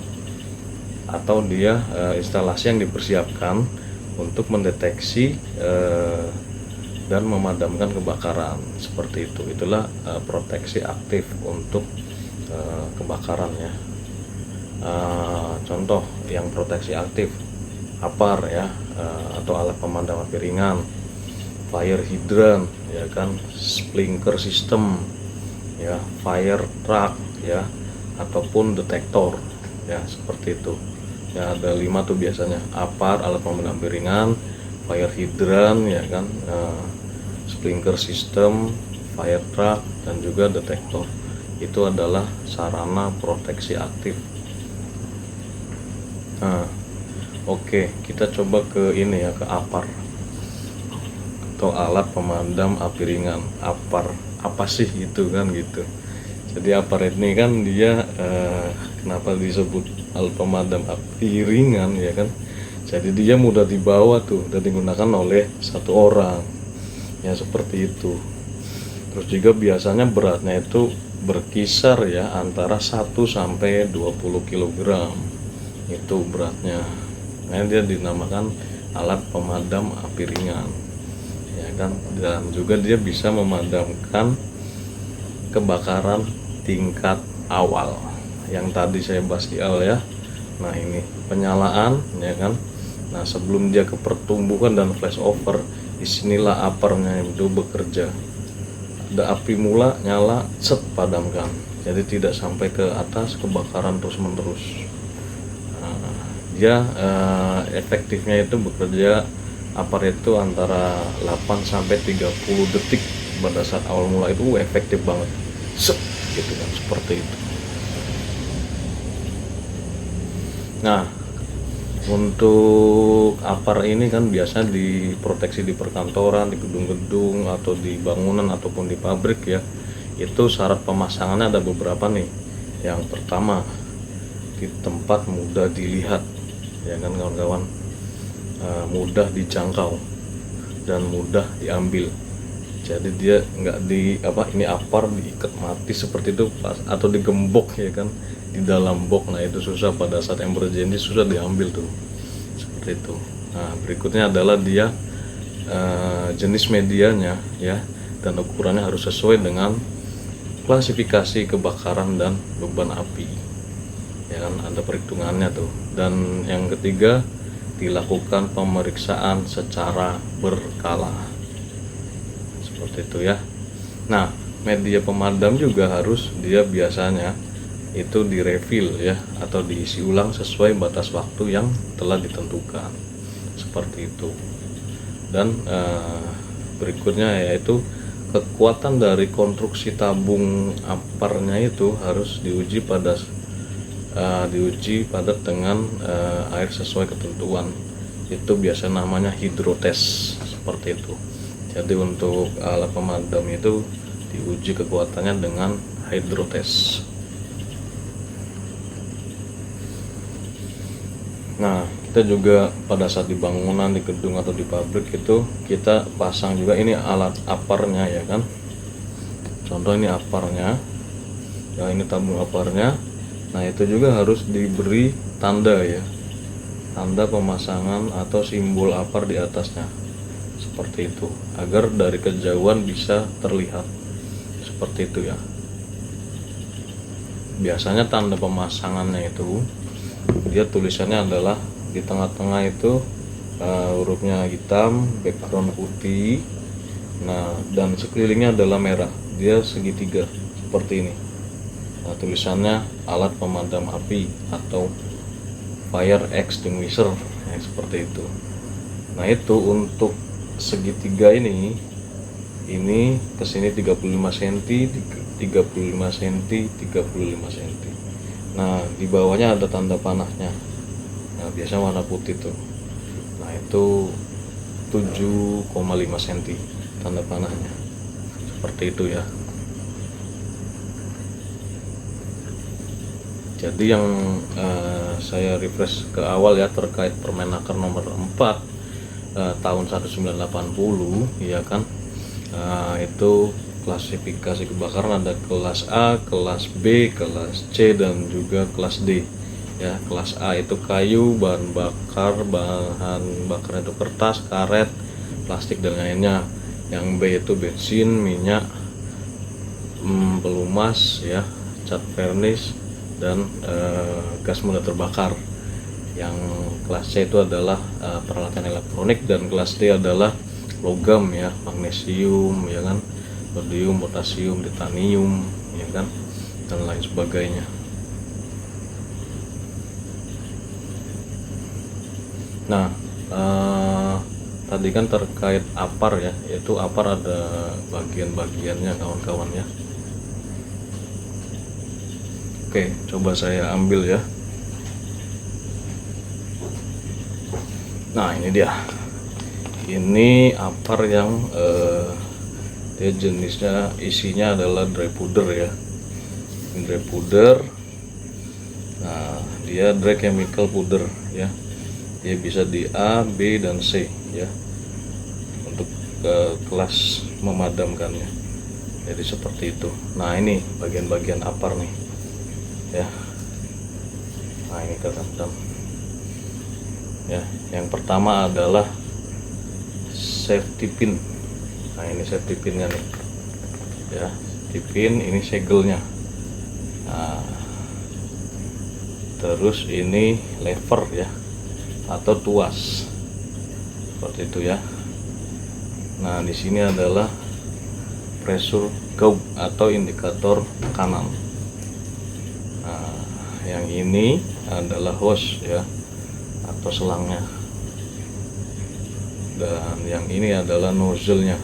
atau dia instalasi yang dipersiapkan untuk mendeteksi dan memadamkan kebakaran, seperti itu. Itulah proteksi aktif untuk kebakaran ya. Contoh yang proteksi aktif, APAR ya, atau alat pemadam api ringan, fire hydrant ya kan, sprinkler system ya, fire truck ya, ataupun detektor ya, seperti itu ya. Ada 5 tuh biasanya: APAR, alat pemadam api ringan, fire hydrant ya kan, sprinkler system, fire truck, dan juga detektor. Itu adalah sarana proteksi aktif. Nah, oke, kita coba ke ini ya, ke APAR atau alat pemadam api ringan. APAR apa sih itu kan gitu. Jadi APAR ini kan dia kenapa disebut alat pemadam api ringan ya kan, jadi dia mudah dibawa tuh dan digunakan oleh satu orang ya, seperti itu. Terus juga biasanya beratnya itu berkisar ya antara 1 sampai 20 kg itu beratnya. Nah, dia dinamakan alat pemadam api ringan ya kan, dan juga dia bisa memadamkan kebakaran tingkat awal yang tadi saya bahas di awal ya. Nah, ini penyalaan ya kan. Nah, sebelum dia ke pertumbuhan dan flashover, disinilah uppernya itu bekerja. Ada api mula, nyala, set, padamkan. Jadi tidak sampai ke atas kebakaran terus menerus. Nah, dia efektifnya itu bekerja upper itu antara 8 sampai 30 detik. Pada saat awal mula itu efektif banget, set gitu kan, seperti itu. Nah, untuk upper ini kan biasa diproteksi di perkantoran, di gedung-gedung, atau di bangunan ataupun di pabrik ya. Itu syarat pemasangannya ada beberapa nih. Yang pertama, di tempat mudah dilihat ya kan kawan-kawan, mudah dijangkau dan mudah diambil. Jadi dia nggak ini upper diikat mati seperti itu atau digembok ya kan di dalam box. Nah, itu susah, pada saat emergency susah diambil tuh, seperti itu. Nah, berikutnya adalah dia jenis medianya ya, dan ukurannya harus sesuai dengan klasifikasi kebakaran dan beban api ya kan, ada perhitungannya tuh. Dan yang ketiga, dilakukan pemeriksaan secara berkala, seperti itu ya. Nah, media pemadam juga harus dia biasanya itu direfill ya, atau diisi ulang sesuai batas waktu yang telah ditentukan, seperti itu. Dan berikutnya yaitu kekuatan dari konstruksi tabung uppernya itu harus diuji pada dengan air sesuai ketentuan. Itu biasa namanya hidrotest, seperti itu. Jadi untuk alat pemadam itu diuji kekuatannya dengan hidrotest. Nah, kita juga pada saat di bangunan, di gedung atau di pabrik itu kita pasang juga ini alat uppernya ya kan. Contoh ini uppernya, ya ini tabung uppernya. Nah, itu juga harus diberi tanda ya, tanda pemasangan atau simbol upper di atasnya, seperti itu, agar dari kejauhan bisa terlihat, seperti itu ya. Biasanya tanda pemasangannya itu dia tulisannya adalah di tengah-tengah itu hurufnya hitam, background putih, nah dan sekelilingnya adalah merah, dia segitiga seperti ini. Nah, tulisannya alat pemadam api atau fire extinguisher ya, seperti itu. Nah, itu untuk segitiga ini kesini 35 cm, 35 cm, 35 cm. Nah, di bawahnya ada tanda panahnya. Nah, biasanya warna putih tuh. Nah, itu 7,5 cm tanda panahnya. Seperti itu ya. Jadi yang saya refresh ke awal ya terkait Permenaker nomor 4 tahun 1980 ya kan. Itu klasifikasi kebakaran ada kelas A, kelas B, kelas C, dan juga kelas D ya. Kelas A itu kayu, bahan bakar itu kertas, karet, plastik dan lainnya. Yang B itu bensin, minyak, pelumas ya, cat vernis, dan gas mudah terbakar. Yang kelas C itu adalah peralatan elektronik, dan kelas D adalah logam ya, magnesium ya kan, sodium, potasium, titanium ya kan, dan lain sebagainya. Nah, tadi kan terkait upper ya, yaitu upper ada bagian-bagiannya kawan-kawan ya. Oke, coba saya ambil ya. Nah, ini dia. Ini upper yang dia jenisnya, isinya adalah dry powder ya. Ini dry powder. Nah, dia dry chemical powder ya. Dia bisa di A, B, dan C ya. Untuk kelas memadamkannya. Jadi seperti itu. Nah, ini bagian-bagian upper nih ya. Nah, ini teman-teman ya. Yang pertama adalah safety pin. Nah, ini safety pinnya nih ya, safety pin, ini segelnya. Nah, terus ini lever ya, atau tuas seperti itu ya. Nah, di sini adalah pressure gauge atau indikator tekanan. Nah, yang ini adalah hose ya, atau selangnya, dan yang ini adalah nozzle-nya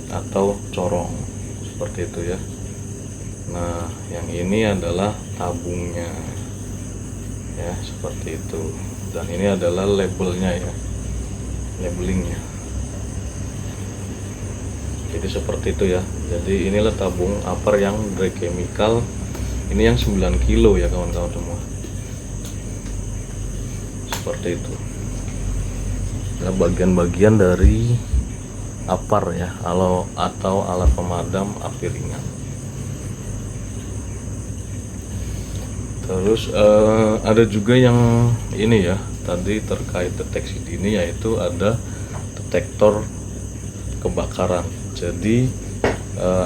atau corong seperti itu ya. Nah, yang ini adalah tabungnya ya, seperti itu. Dan ini adalah labelnya ya, labelingnya. Jadi seperti itu ya. Jadi inilah tabung upper yang dry chemical. Ini yang 9 kilo ya kawan-kawan semua. Seperti itu. Nah, bagian-bagian dari upper ya, atau alat pemadam api ringan. Terus ada juga yang ini ya, tadi terkait deteksi dini, yaitu ada detektor kebakaran. Jadi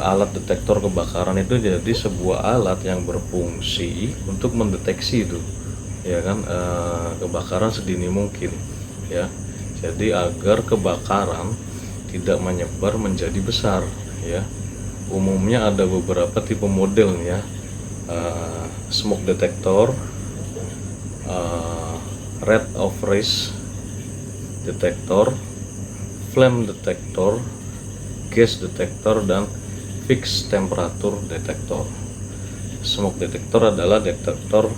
alat detektor kebakaran itu jadi sebuah alat yang berfungsi untuk mendeteksi itu ya kan, kebakaran sedini mungkin ya. Jadi agar kebakaran tidak menyebar menjadi besar ya. Umumnya ada beberapa tipe model ya, smoke detector, rate of rise detector, flame detector, gas detector, dan fixed temperature detector. Smoke detector adalah detektor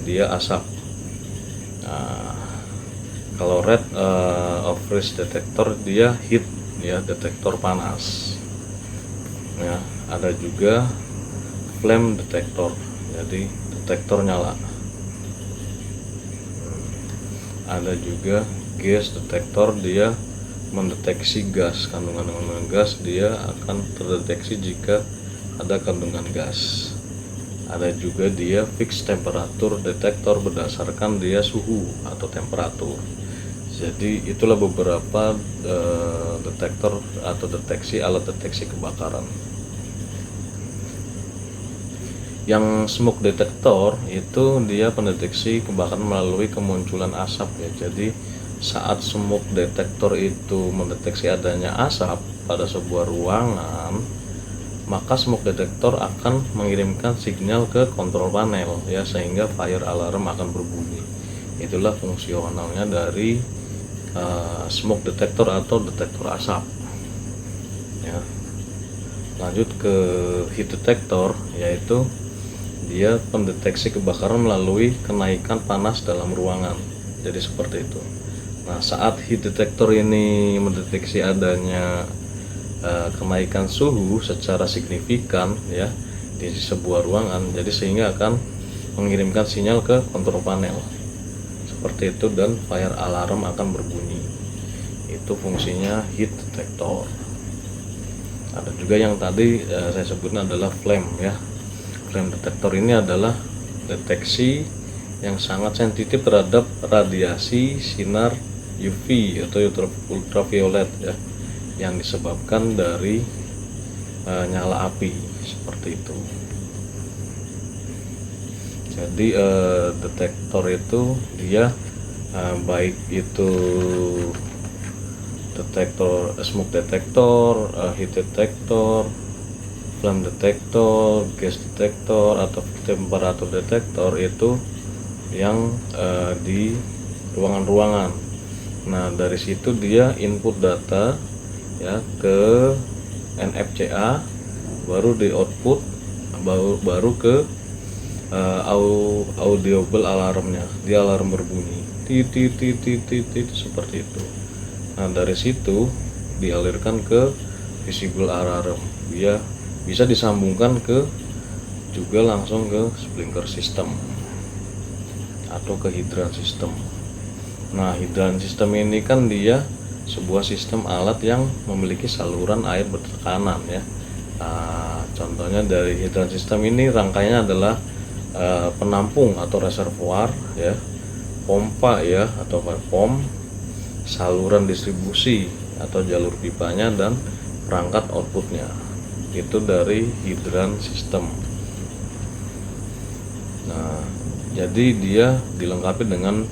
dia asap. Nah, kalau rate of rise detector dia heat ya, detektor panas ya. Ada juga flame detector, jadi detektor nyala. Ada juga gas detector, dia mendeteksi gas, kandungan gas, dia akan terdeteksi jika ada kandungan gas. Ada juga dia fixed temperature detector, berdasarkan dia suhu atau temperatur. Jadi itulah beberapa detektor atau alat deteksi kebakaran. Yang smoke detector itu dia pendeteksi kebakaran melalui kemunculan asap ya. Jadi saat smoke detector itu mendeteksi adanya asap pada sebuah ruangan, maka smoke detector akan mengirimkan sinyal ke kontrol panel ya, sehingga fire alarm akan berbunyi. Itulah fungsionalnya dari smoke detector atau detektor asap ya. Lanjut ke heat detector, yaitu dia pendeteksi kebakaran melalui kenaikan panas dalam ruangan. Jadi seperti itu. Nah, saat heat detector ini mendeteksi adanya kenaikan suhu secara signifikan ya di sebuah ruangan, jadi sehingga akan mengirimkan sinyal ke kontrol panel seperti itu, dan fire alarm akan berbunyi. Itu fungsinya heat detector. Ada juga yang tadi saya sebutkan adalah flame ya. Flame detector ini adalah deteksi yang sangat sensitif terhadap radiasi sinar UV atau ultraviolet ya, yang disebabkan dari nyala api seperti itu. Jadi detektor itu dia baik itu detektor, smoke detector, heat detector, flame detector, gas detector, atau temperatur detector, itu yang di ruangan-ruangan. Nah, dari situ dia input data ya ke NFCA, baru di output, baru ke audible alarmnya, dia alarm berbunyi titit seperti itu. Nah, dari situ dialirkan ke visible alarm, dia bisa disambungkan ke juga langsung ke sprinkler system atau ke hidran system. Nah, hidran system ini kan dia sebuah sistem alat yang memiliki saluran air bertekanan ya. Contohnya dari hidran sistem ini rangkaiannya adalah penampung atau reservoir ya, pompa ya atau pom, saluran distribusi atau jalur pipanya, dan perangkat outputnya. Itu dari hidran sistem. Nah, jadi dia dilengkapi dengan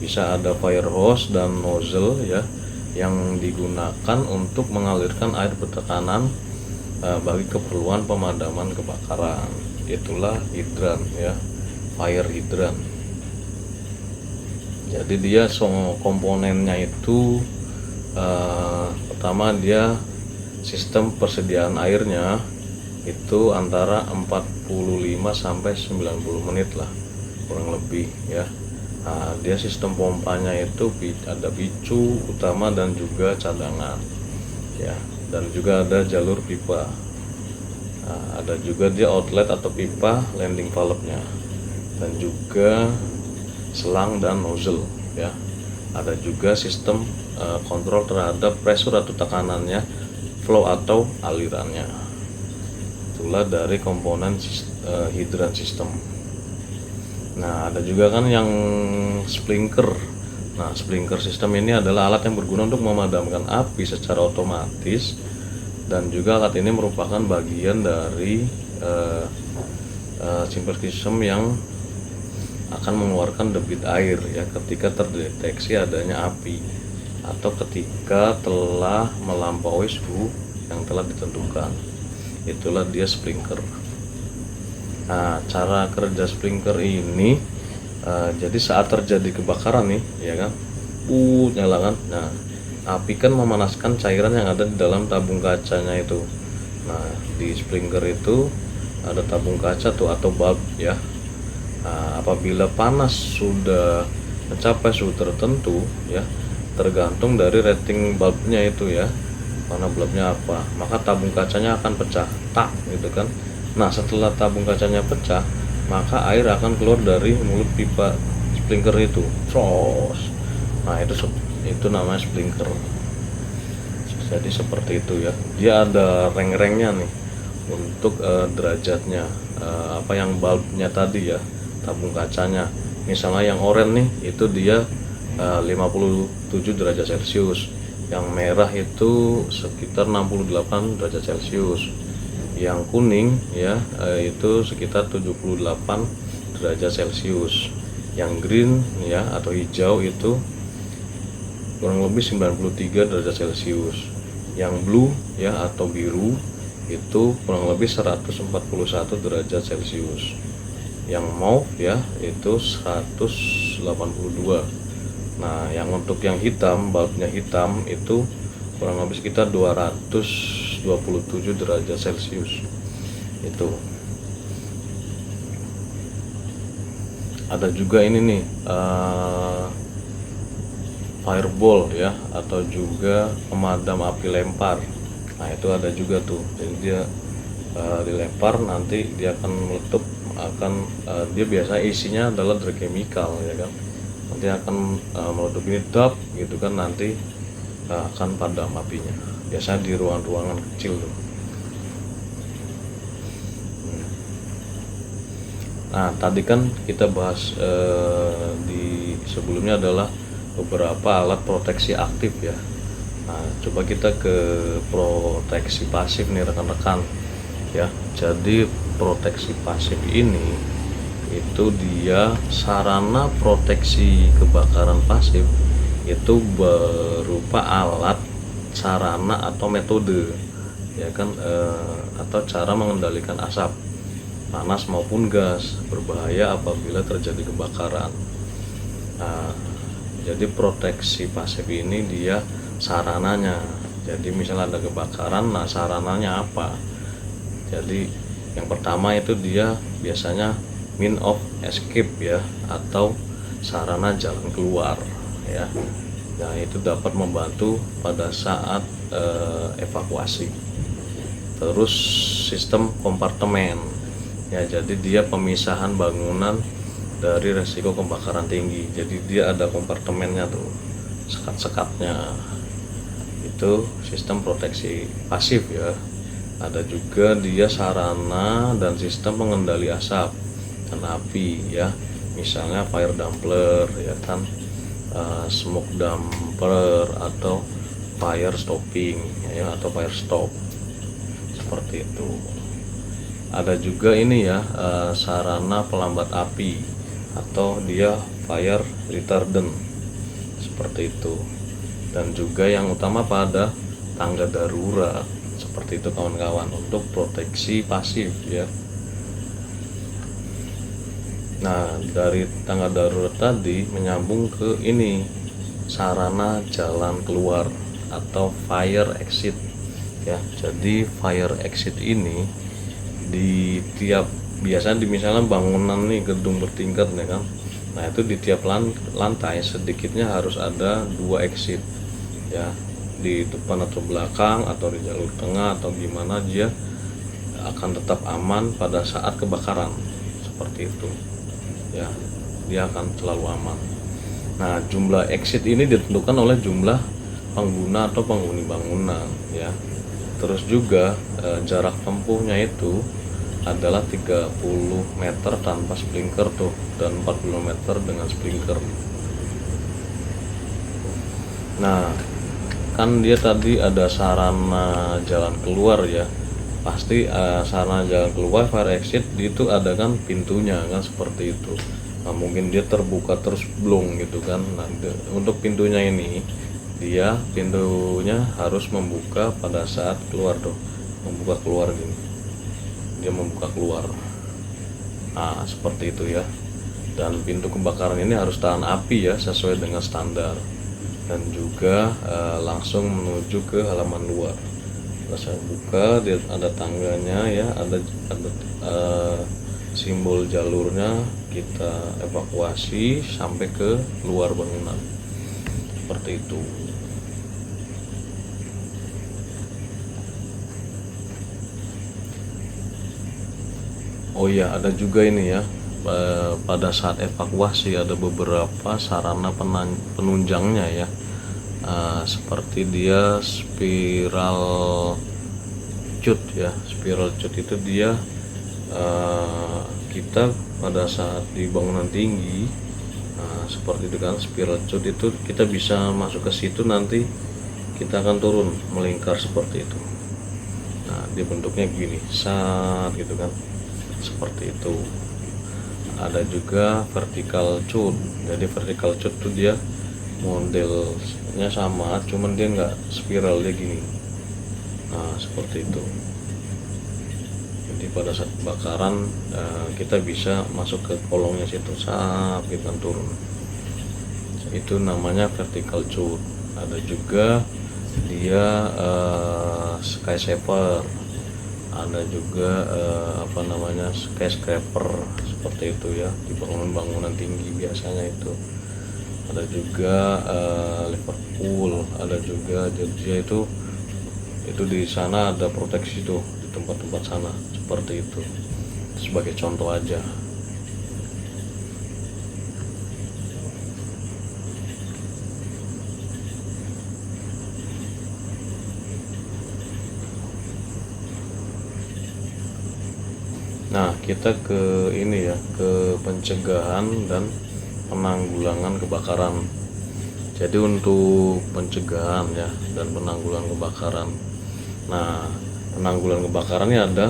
bisa ada fire hose dan nozzle ya, yang digunakan untuk mengalirkan air bertekanan bagi keperluan pemadaman kebakaran. Itulah hidran ya, fire hidran. Jadi dia komponennya itu pertama dia sistem persediaan airnya itu antara 45 sampai 90 menit lah kurang lebih ya. Dia sistem pompanya itu ada picu utama dan juga cadangan ya, dan juga ada jalur pipa. Ada juga dia outlet atau pipa landing valve-nya, dan juga selang dan nozzle ya. Ada juga sistem kontrol terhadap pressure atau tekanannya, flow atau alirannya. Itulah dari komponen hidran sistem. Nah, ada juga kan yang sprinkler. Nah, sprinkler sistem ini adalah alat yang berguna untuk memadamkan api secara otomatis, dan juga alat ini merupakan bagian dari sprinkler system yang akan mengeluarkan debit air ya ketika terdeteksi adanya api atau ketika telah melampaui suhu yang telah ditentukan. Itulah dia sprinkler. Nah, cara kerja sprinkler ini jadi saat terjadi kebakaran nih ya kan, nyala kan. Nah, api kan memanaskan cairan yang ada di dalam tabung kacanya itu. Nah, di sprinkler itu ada tabung kaca tuh atau bulb ya. Nah, apabila panas sudah mencapai suhu tertentu ya, tergantung dari rating bulbnya itu ya, warna bulbnya apa, maka tabung kacanya akan pecah, tak gitu kan. Nah, setelah tabung kacanya pecah, maka air akan keluar dari mulut pipa sprinkler itu, terus. Nah, itu namanya sprinkler. Jadi seperti itu ya. Dia ada reng-rengnya nih untuk derajatnya, apa yang bulbnya tadi ya, tabung kacanya. Misalnya yang oranye nih itu dia 57 derajat Celcius, yang merah itu sekitar 68 derajat Celcius, yang kuning ya itu sekitar 78 derajat Celcius, yang green ya atau hijau itu kurang lebih 93 derajat Celcius, yang blue ya atau biru itu kurang lebih 141 derajat Celcius, yang mauve ya itu 182. Nah, yang untuk yang hitam, bulbnya hitam itu kurang lebih sekitar 227 derajat Celcius. Itu ada juga ini nih fireball ya, atau juga pemadam api lempar. Nah, itu ada juga tuh. Jadi dia dilempar, nanti dia akan meletup, dia biasa isinya adalah dry chemical ya kan. Nanti akan meletup ini dap gitu kan, nanti akan padam apinya. Biasanya di ruangan-ruangan kecil tuh. Nah, tadi kan kita bahas di sebelumnya adalah beberapa alat proteksi aktif ya. Nah, coba kita ke proteksi pasif nih rekan-rekan ya. Jadi proteksi pasif ini itu dia sarana proteksi kebakaran pasif itu berupa alat, sarana atau metode ya kan, atau cara mengendalikan asap panas maupun gas berbahaya apabila terjadi kebakaran. Nah, jadi proteksi pasif ini dia sarananya. Jadi misalnya ada kebakaran, nah sarananya apa? Jadi yang pertama itu dia biasanya means of escape ya, atau sarana jalan keluar ya. Nah, itu dapat membantu pada saat evakuasi. Terus sistem kompartemen ya, jadi dia pemisahan bangunan dari resiko kebakaran tinggi. Jadi dia ada kompartemennya tuh, sekat-sekatnya. Itu sistem proteksi pasif ya. Ada juga dia sarana dan sistem pengendali asap dan api ya, misalnya fire dampler ya kan, smoke damper atau fire stopping ya, atau fire stop seperti itu. Ada juga ini ya, sarana pelambat api atau dia fire retardant seperti itu. Dan juga yang utama pada tangga darurat seperti itu kawan-kawan, untuk proteksi pasif ya. Nah, dari tangga darurat tadi menyambung ke ini, sarana jalan keluar atau fire exit ya. Jadi fire exit ini di tiap, biasanya di misalnya bangunan nih, gedung bertingkat ya kan, nah itu di tiap lantai sedikitnya harus ada 2 exit ya, di depan atau belakang atau di jalur tengah atau gimana, dia akan tetap aman pada saat kebakaran seperti itu ya, dia akan selalu aman. Nah, jumlah exit ini ditentukan oleh jumlah pengguna atau penghuni bangunan ya. Terus juga jarak tempuhnya itu adalah 30 meter tanpa sprinkler tuh, dan 40 meter dengan sprinkler. Nah, kan dia tadi ada sarana jalan keluar ya, pasti sarana jalan keluar fire exit itu ada kan pintunya kan seperti itu. Nah, mungkin dia terbuka terus blong gitu kan. Nah, untuk pintunya ini, dia pintunya harus membuka pada saat keluar tuh, membuka keluar gini, dia membuka keluar. Nah, seperti itu ya. Dan pintu kebakaran ini harus tahan api ya, sesuai dengan standar, dan juga langsung menuju ke halaman luar. Kalau saya buka, dia ada tangganya ya, ada simbol jalurnya, kita evakuasi sampai ke luar bangunan seperti itu. Oh iya, ada juga ini ya, pada saat evakuasi ada beberapa sarana penunjangnya ya, seperti dia spiral cut ya. Spiral cut itu dia, kita pada saat di bangunan tinggi, seperti itu kan, spiral cut itu kita bisa masuk ke situ, nanti kita akan turun melingkar seperti itu. Nah, dia bentuknya gini, sat gitu kan, seperti itu. Ada juga vertical cut. Jadi vertical cut tuh dia modelnya sama, cuman dia nggak spiral, dia gini. Nah, seperti itu. Jadi pada saat kebakaran kita bisa masuk ke kolongnya situ, sap, kita turun. Itu namanya vertical cut. Ada juga dia skyscraper, ada juga skyscraper seperti itu ya, di bangunan-bangunan tinggi biasanya itu. Ada juga Liverpool, ada juga Georgia, itu di sana ada proteksi tuh di tempat-tempat sana seperti itu, sebagai contoh aja. Nah, kita ke ini ya, ke pencegahan dan penanggulangan kebakaran. Jadi untuk pencegahan ya dan penanggulangan kebakaran. Nah, penanggulangan kebakarannya ada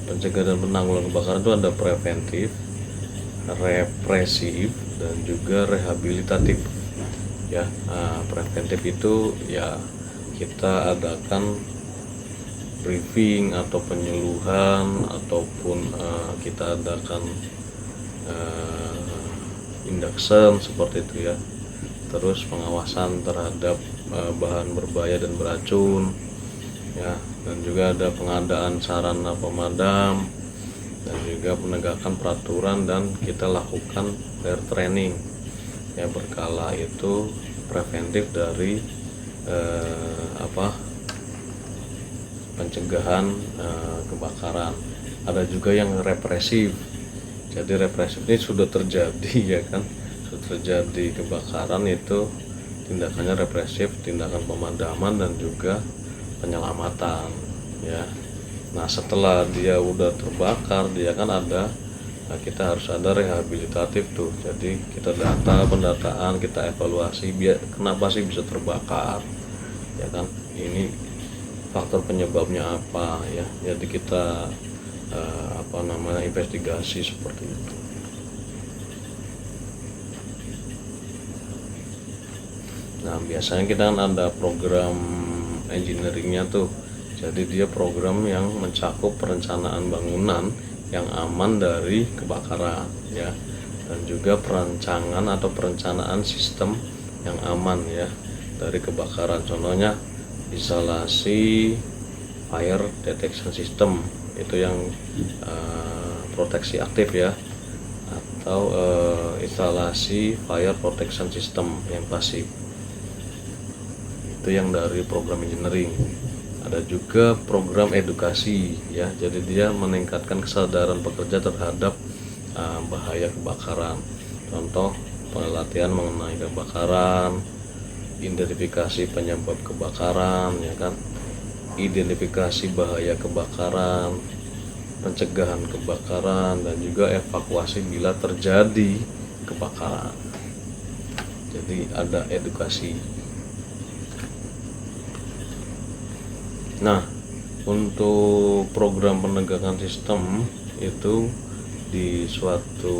pencegahan dan penanggulangan kebakaran itu ada preventif, represif, dan juga rehabilitatif ya. Preventif itu ya kita adakan briefing atau penyuluhan, ataupun kita adakan induction seperti itu ya. Terus pengawasan terhadap bahan berbahaya dan beracun ya, dan juga ada pengadaan sarana pemadam, dan juga penegakan peraturan, dan kita lakukan fire training ya berkala. Itu preventif dari pencegahan kebakaran. Ada juga yang represif. Jadi represif ini sudah terjadi ya kan, sudah terjadi kebakaran, itu tindakannya represif, tindakan pemadaman dan juga penyelamatan ya. Nah setelah dia udah terbakar, dia kan ada, nah kita harus ada rehabilitatif tuh. Jadi kita pendataan, kita evaluasi kenapa sih bisa terbakar ya kan, ini faktor penyebabnya apa ya. Jadi kita investigasi seperti itu. Nah biasanya kita kan ada program engineeringnya tuh. Jadi dia program yang mencakup perencanaan bangunan yang aman dari kebakaran ya, dan juga perancangan atau perencanaan sistem yang aman ya dari kebakaran. Contohnya isolasi fire detection system, itu yang proteksi aktif ya, atau instalasi fire protection system yang pasif, itu yang dari program engineering. Ada juga program edukasi ya, jadi dia meningkatkan kesadaran pekerja terhadap bahaya kebakaran. Contoh pelatihan mengenai kebakaran, identifikasi penyebab kebakaran ya kan, identifikasi bahaya kebakaran, pencegahan kebakaran, dan juga evakuasi bila terjadi kebakaran. Jadi ada edukasi. Nah, untuk program penegakan sistem itu di suatu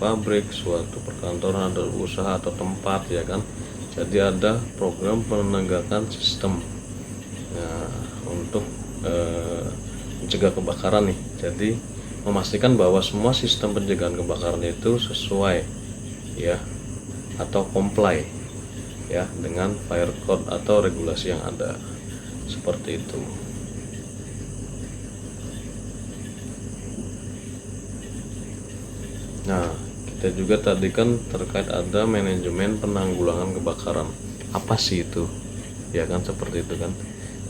pabrik, suatu perkantoran, ada usaha atau tempat ya kan. Jadi ada program penegakan sistem untuk mencegah kebakaran nih. Jadi memastikan bahwa semua sistem pencegahan kebakaran itu sesuai ya atau comply ya dengan fire code atau regulasi yang ada, seperti itu. Nah, kita juga tadi kan terkait ada manajemen penanggulangan kebakaran. Apa sih itu? Ya kan seperti itu kan.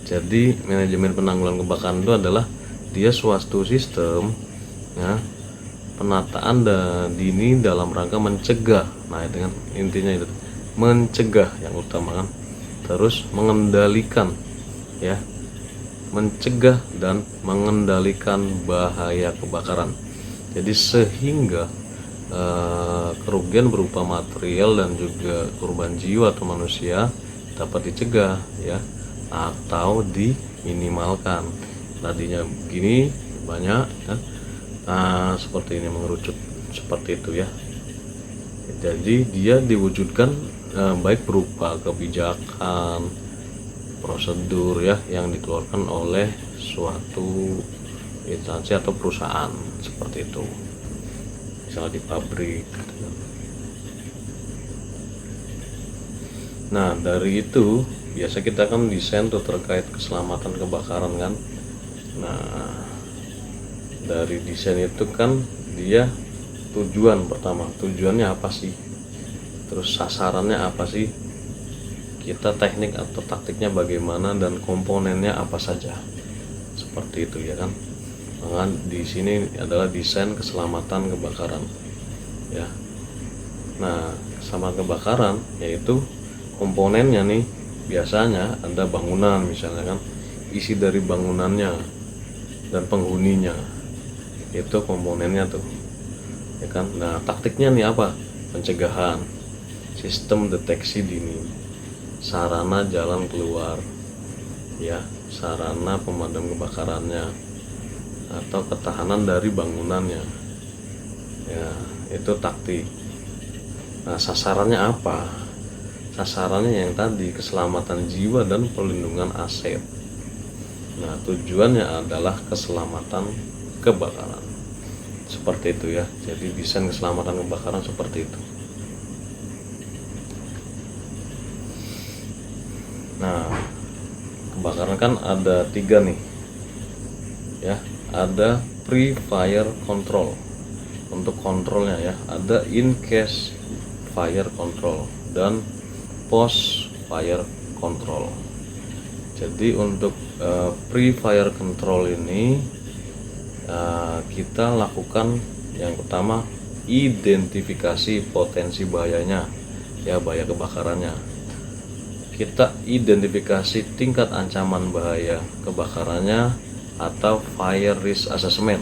Jadi manajemen penanggulangan kebakaran itu adalah dia suatu sistem ya, penataan dini dalam rangka mencegah. Nah, itu kan intinya itu, mencegah yang utama kan. Terus mengendalikan ya, mencegah dan mengendalikan bahaya kebakaran. Jadi sehingga kerugian berupa material dan juga korban jiwa atau manusia dapat dicegah ya, atau diminimalkan. Tadinya begini banyak ya, seperti ini mengerucut seperti itu ya. Jadi dia diwujudkan baik berupa kebijakan, prosedur ya yang dikeluarkan oleh suatu instansi atau perusahaan, seperti itu, misalnya di pabrik. Nah dari itu biasa kita kan desain tuh terkait keselamatan kebakaran kan. Nah dari desain itu kan dia tujuannya apa sih, terus sasarannya apa sih, kita teknik atau taktiknya bagaimana, dan komponennya apa saja, seperti itu ya kan. Maka di sini adalah desain keselamatan kebakaran ya. Nah keselamatan kebakaran yaitu komponennya nih, biasanya ada bangunan misalnya kan, isi dari bangunannya dan penghuninya, itu komponennya tuh ya kan. Nah taktiknya nih apa? Pencegahan, sistem deteksi dini, sarana jalan keluar ya, sarana pemadam kebakarannya, atau ketahanan dari bangunannya ya, itu taktik. Nah sasarannya apa? Sasarannya yang tadi, keselamatan jiwa dan perlindungan aset. Nah tujuannya adalah keselamatan kebakaran, seperti itu ya. Jadi desain keselamatan kebakaran seperti itu. Nah kebakaran kan ada 3 nih ya. Ada pre-fire control, untuk kontrolnya ya, ada in case fire control dan post fire control. Jadi untuk pre-fire control ini kita lakukan yang pertama, identifikasi potensi bahayanya ya, bahaya kebakarannya. kita identifikasi tingkat ancaman bahaya kebakarannya atau fire risk assessment.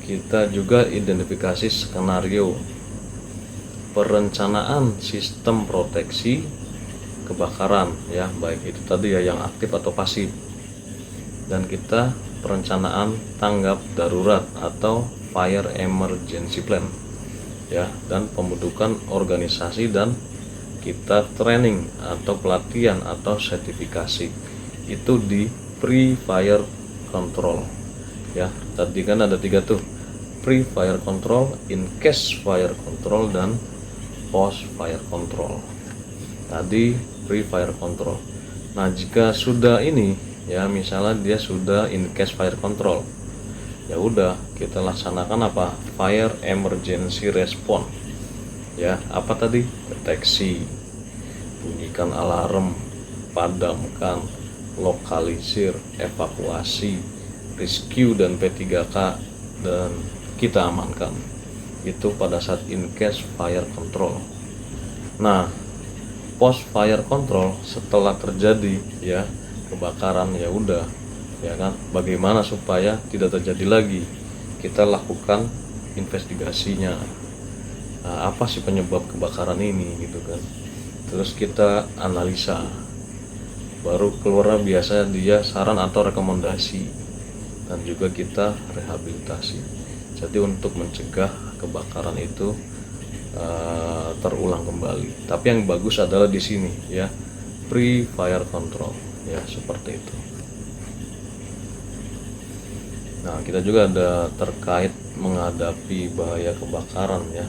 Kita juga identifikasi skenario perencanaan sistem proteksi kebakaran ya, baik itu tadi ya yang aktif atau pasif. Dan kita perencanaan tanggap darurat atau fire emergency plan ya, dan pembentukan organisasi, dan kita training atau pelatihan atau sertifikasi itu di pre-fire control ya. Tadi kan ada 3 tuh, pre-fire control, in-case fire control, dan post-fire control. Tadi pre-fire control. Nah, jika sudah ini ya, misalnya dia sudah in-case fire control, ya udah kita laksanakan apa? Fire emergency response ya. Apa tadi? Deteksi, bunyikan alarm, padamkan, lokalisir, evakuasi, rescue, dan P3K, dan kita amankan. Itu pada saat in case fire control. Nah, post fire control, setelah terjadi ya kebakaran, ya udah ya kan, bagaimana supaya tidak terjadi lagi, kita lakukan investigasinya. Nah, apa sih penyebab kebakaran ini gitu kan, terus kita analisa, baru keluar biasa dia saran atau rekomendasi, dan juga kita rehabilitasi. Jadi untuk mencegah kebakaran itu terulang kembali. Tapi yang bagus adalah di sini ya, pre-fire control ya, seperti itu. Nah, kita juga ada terkait menghadapi bahaya kebakaran ya.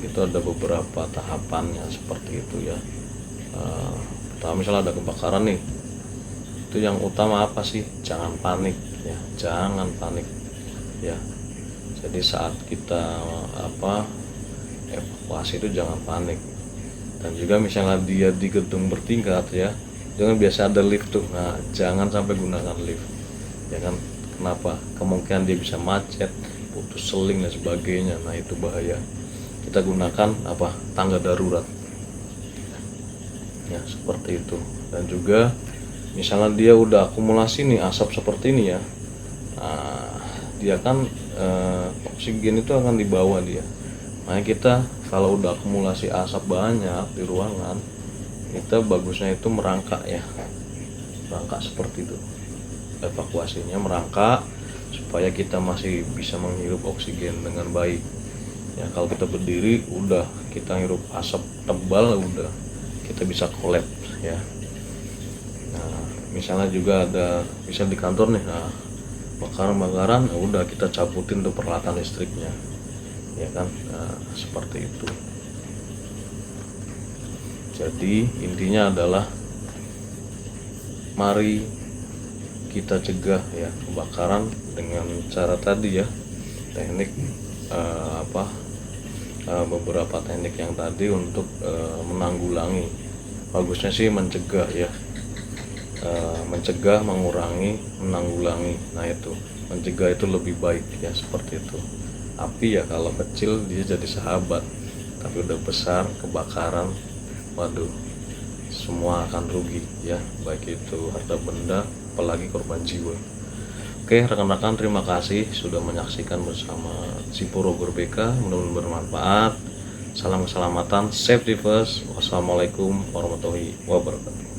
Itu ada beberapa tahapannya seperti itu ya. Pertama, misalnya ada kebakaran nih, itu yang utama apa sih? Jangan panik ya, jangan panik ya. Jadi saat kita evakuasi itu jangan panik. Dan juga misalnya dia di gedung bertingkat ya, jangan, biasa ada lift tuh, nah jangan sampai gunakan lift ya kan. Kenapa? Kemungkinan dia bisa macet, putus seling dan sebagainya. Nah itu bahaya. Kita gunakan tangga darurat ya, seperti itu. Dan juga misalnya dia udah akumulasi nih asap seperti ini ya, dia kan oksigen itu akan dibawa dia. Makanya kita kalau udah akumulasi asap banyak di ruangan, kita bagusnya itu merangkak ya, merangkak seperti itu. Evakuasinya merangkak supaya kita masih bisa menghirup oksigen dengan baik ya. Kalau kita berdiri udah kita hirup asap tebal, udah kita bisa kolaps ya. Nah, misalnya juga ada, misal di kantor nih, nah bakaran udah kita cabutin tuh peralatan listriknya ya kan. Nah, seperti itu. Jadi intinya adalah mari kita cegah ya kebakaran dengan cara tadi ya, teknik beberapa teknik yang tadi untuk menanggulangi. Bagusnya sih mencegah ya, mencegah, mengurangi, menanggulangi. Nah itu mencegah itu lebih baik ya, seperti itu. Api ya kalau kecil dia jadi sahabat, tapi udah besar kebakaran, waduh, semua akan rugi ya, baik itu harta benda apalagi korban jiwa. Oke rekan-rekan, terima kasih sudah menyaksikan bersama Cipuro Guru BK, mudah-mudahan bermanfaat. Salam keselamatan, safety first. Wassalamualaikum warahmatullahi wabarakatuh.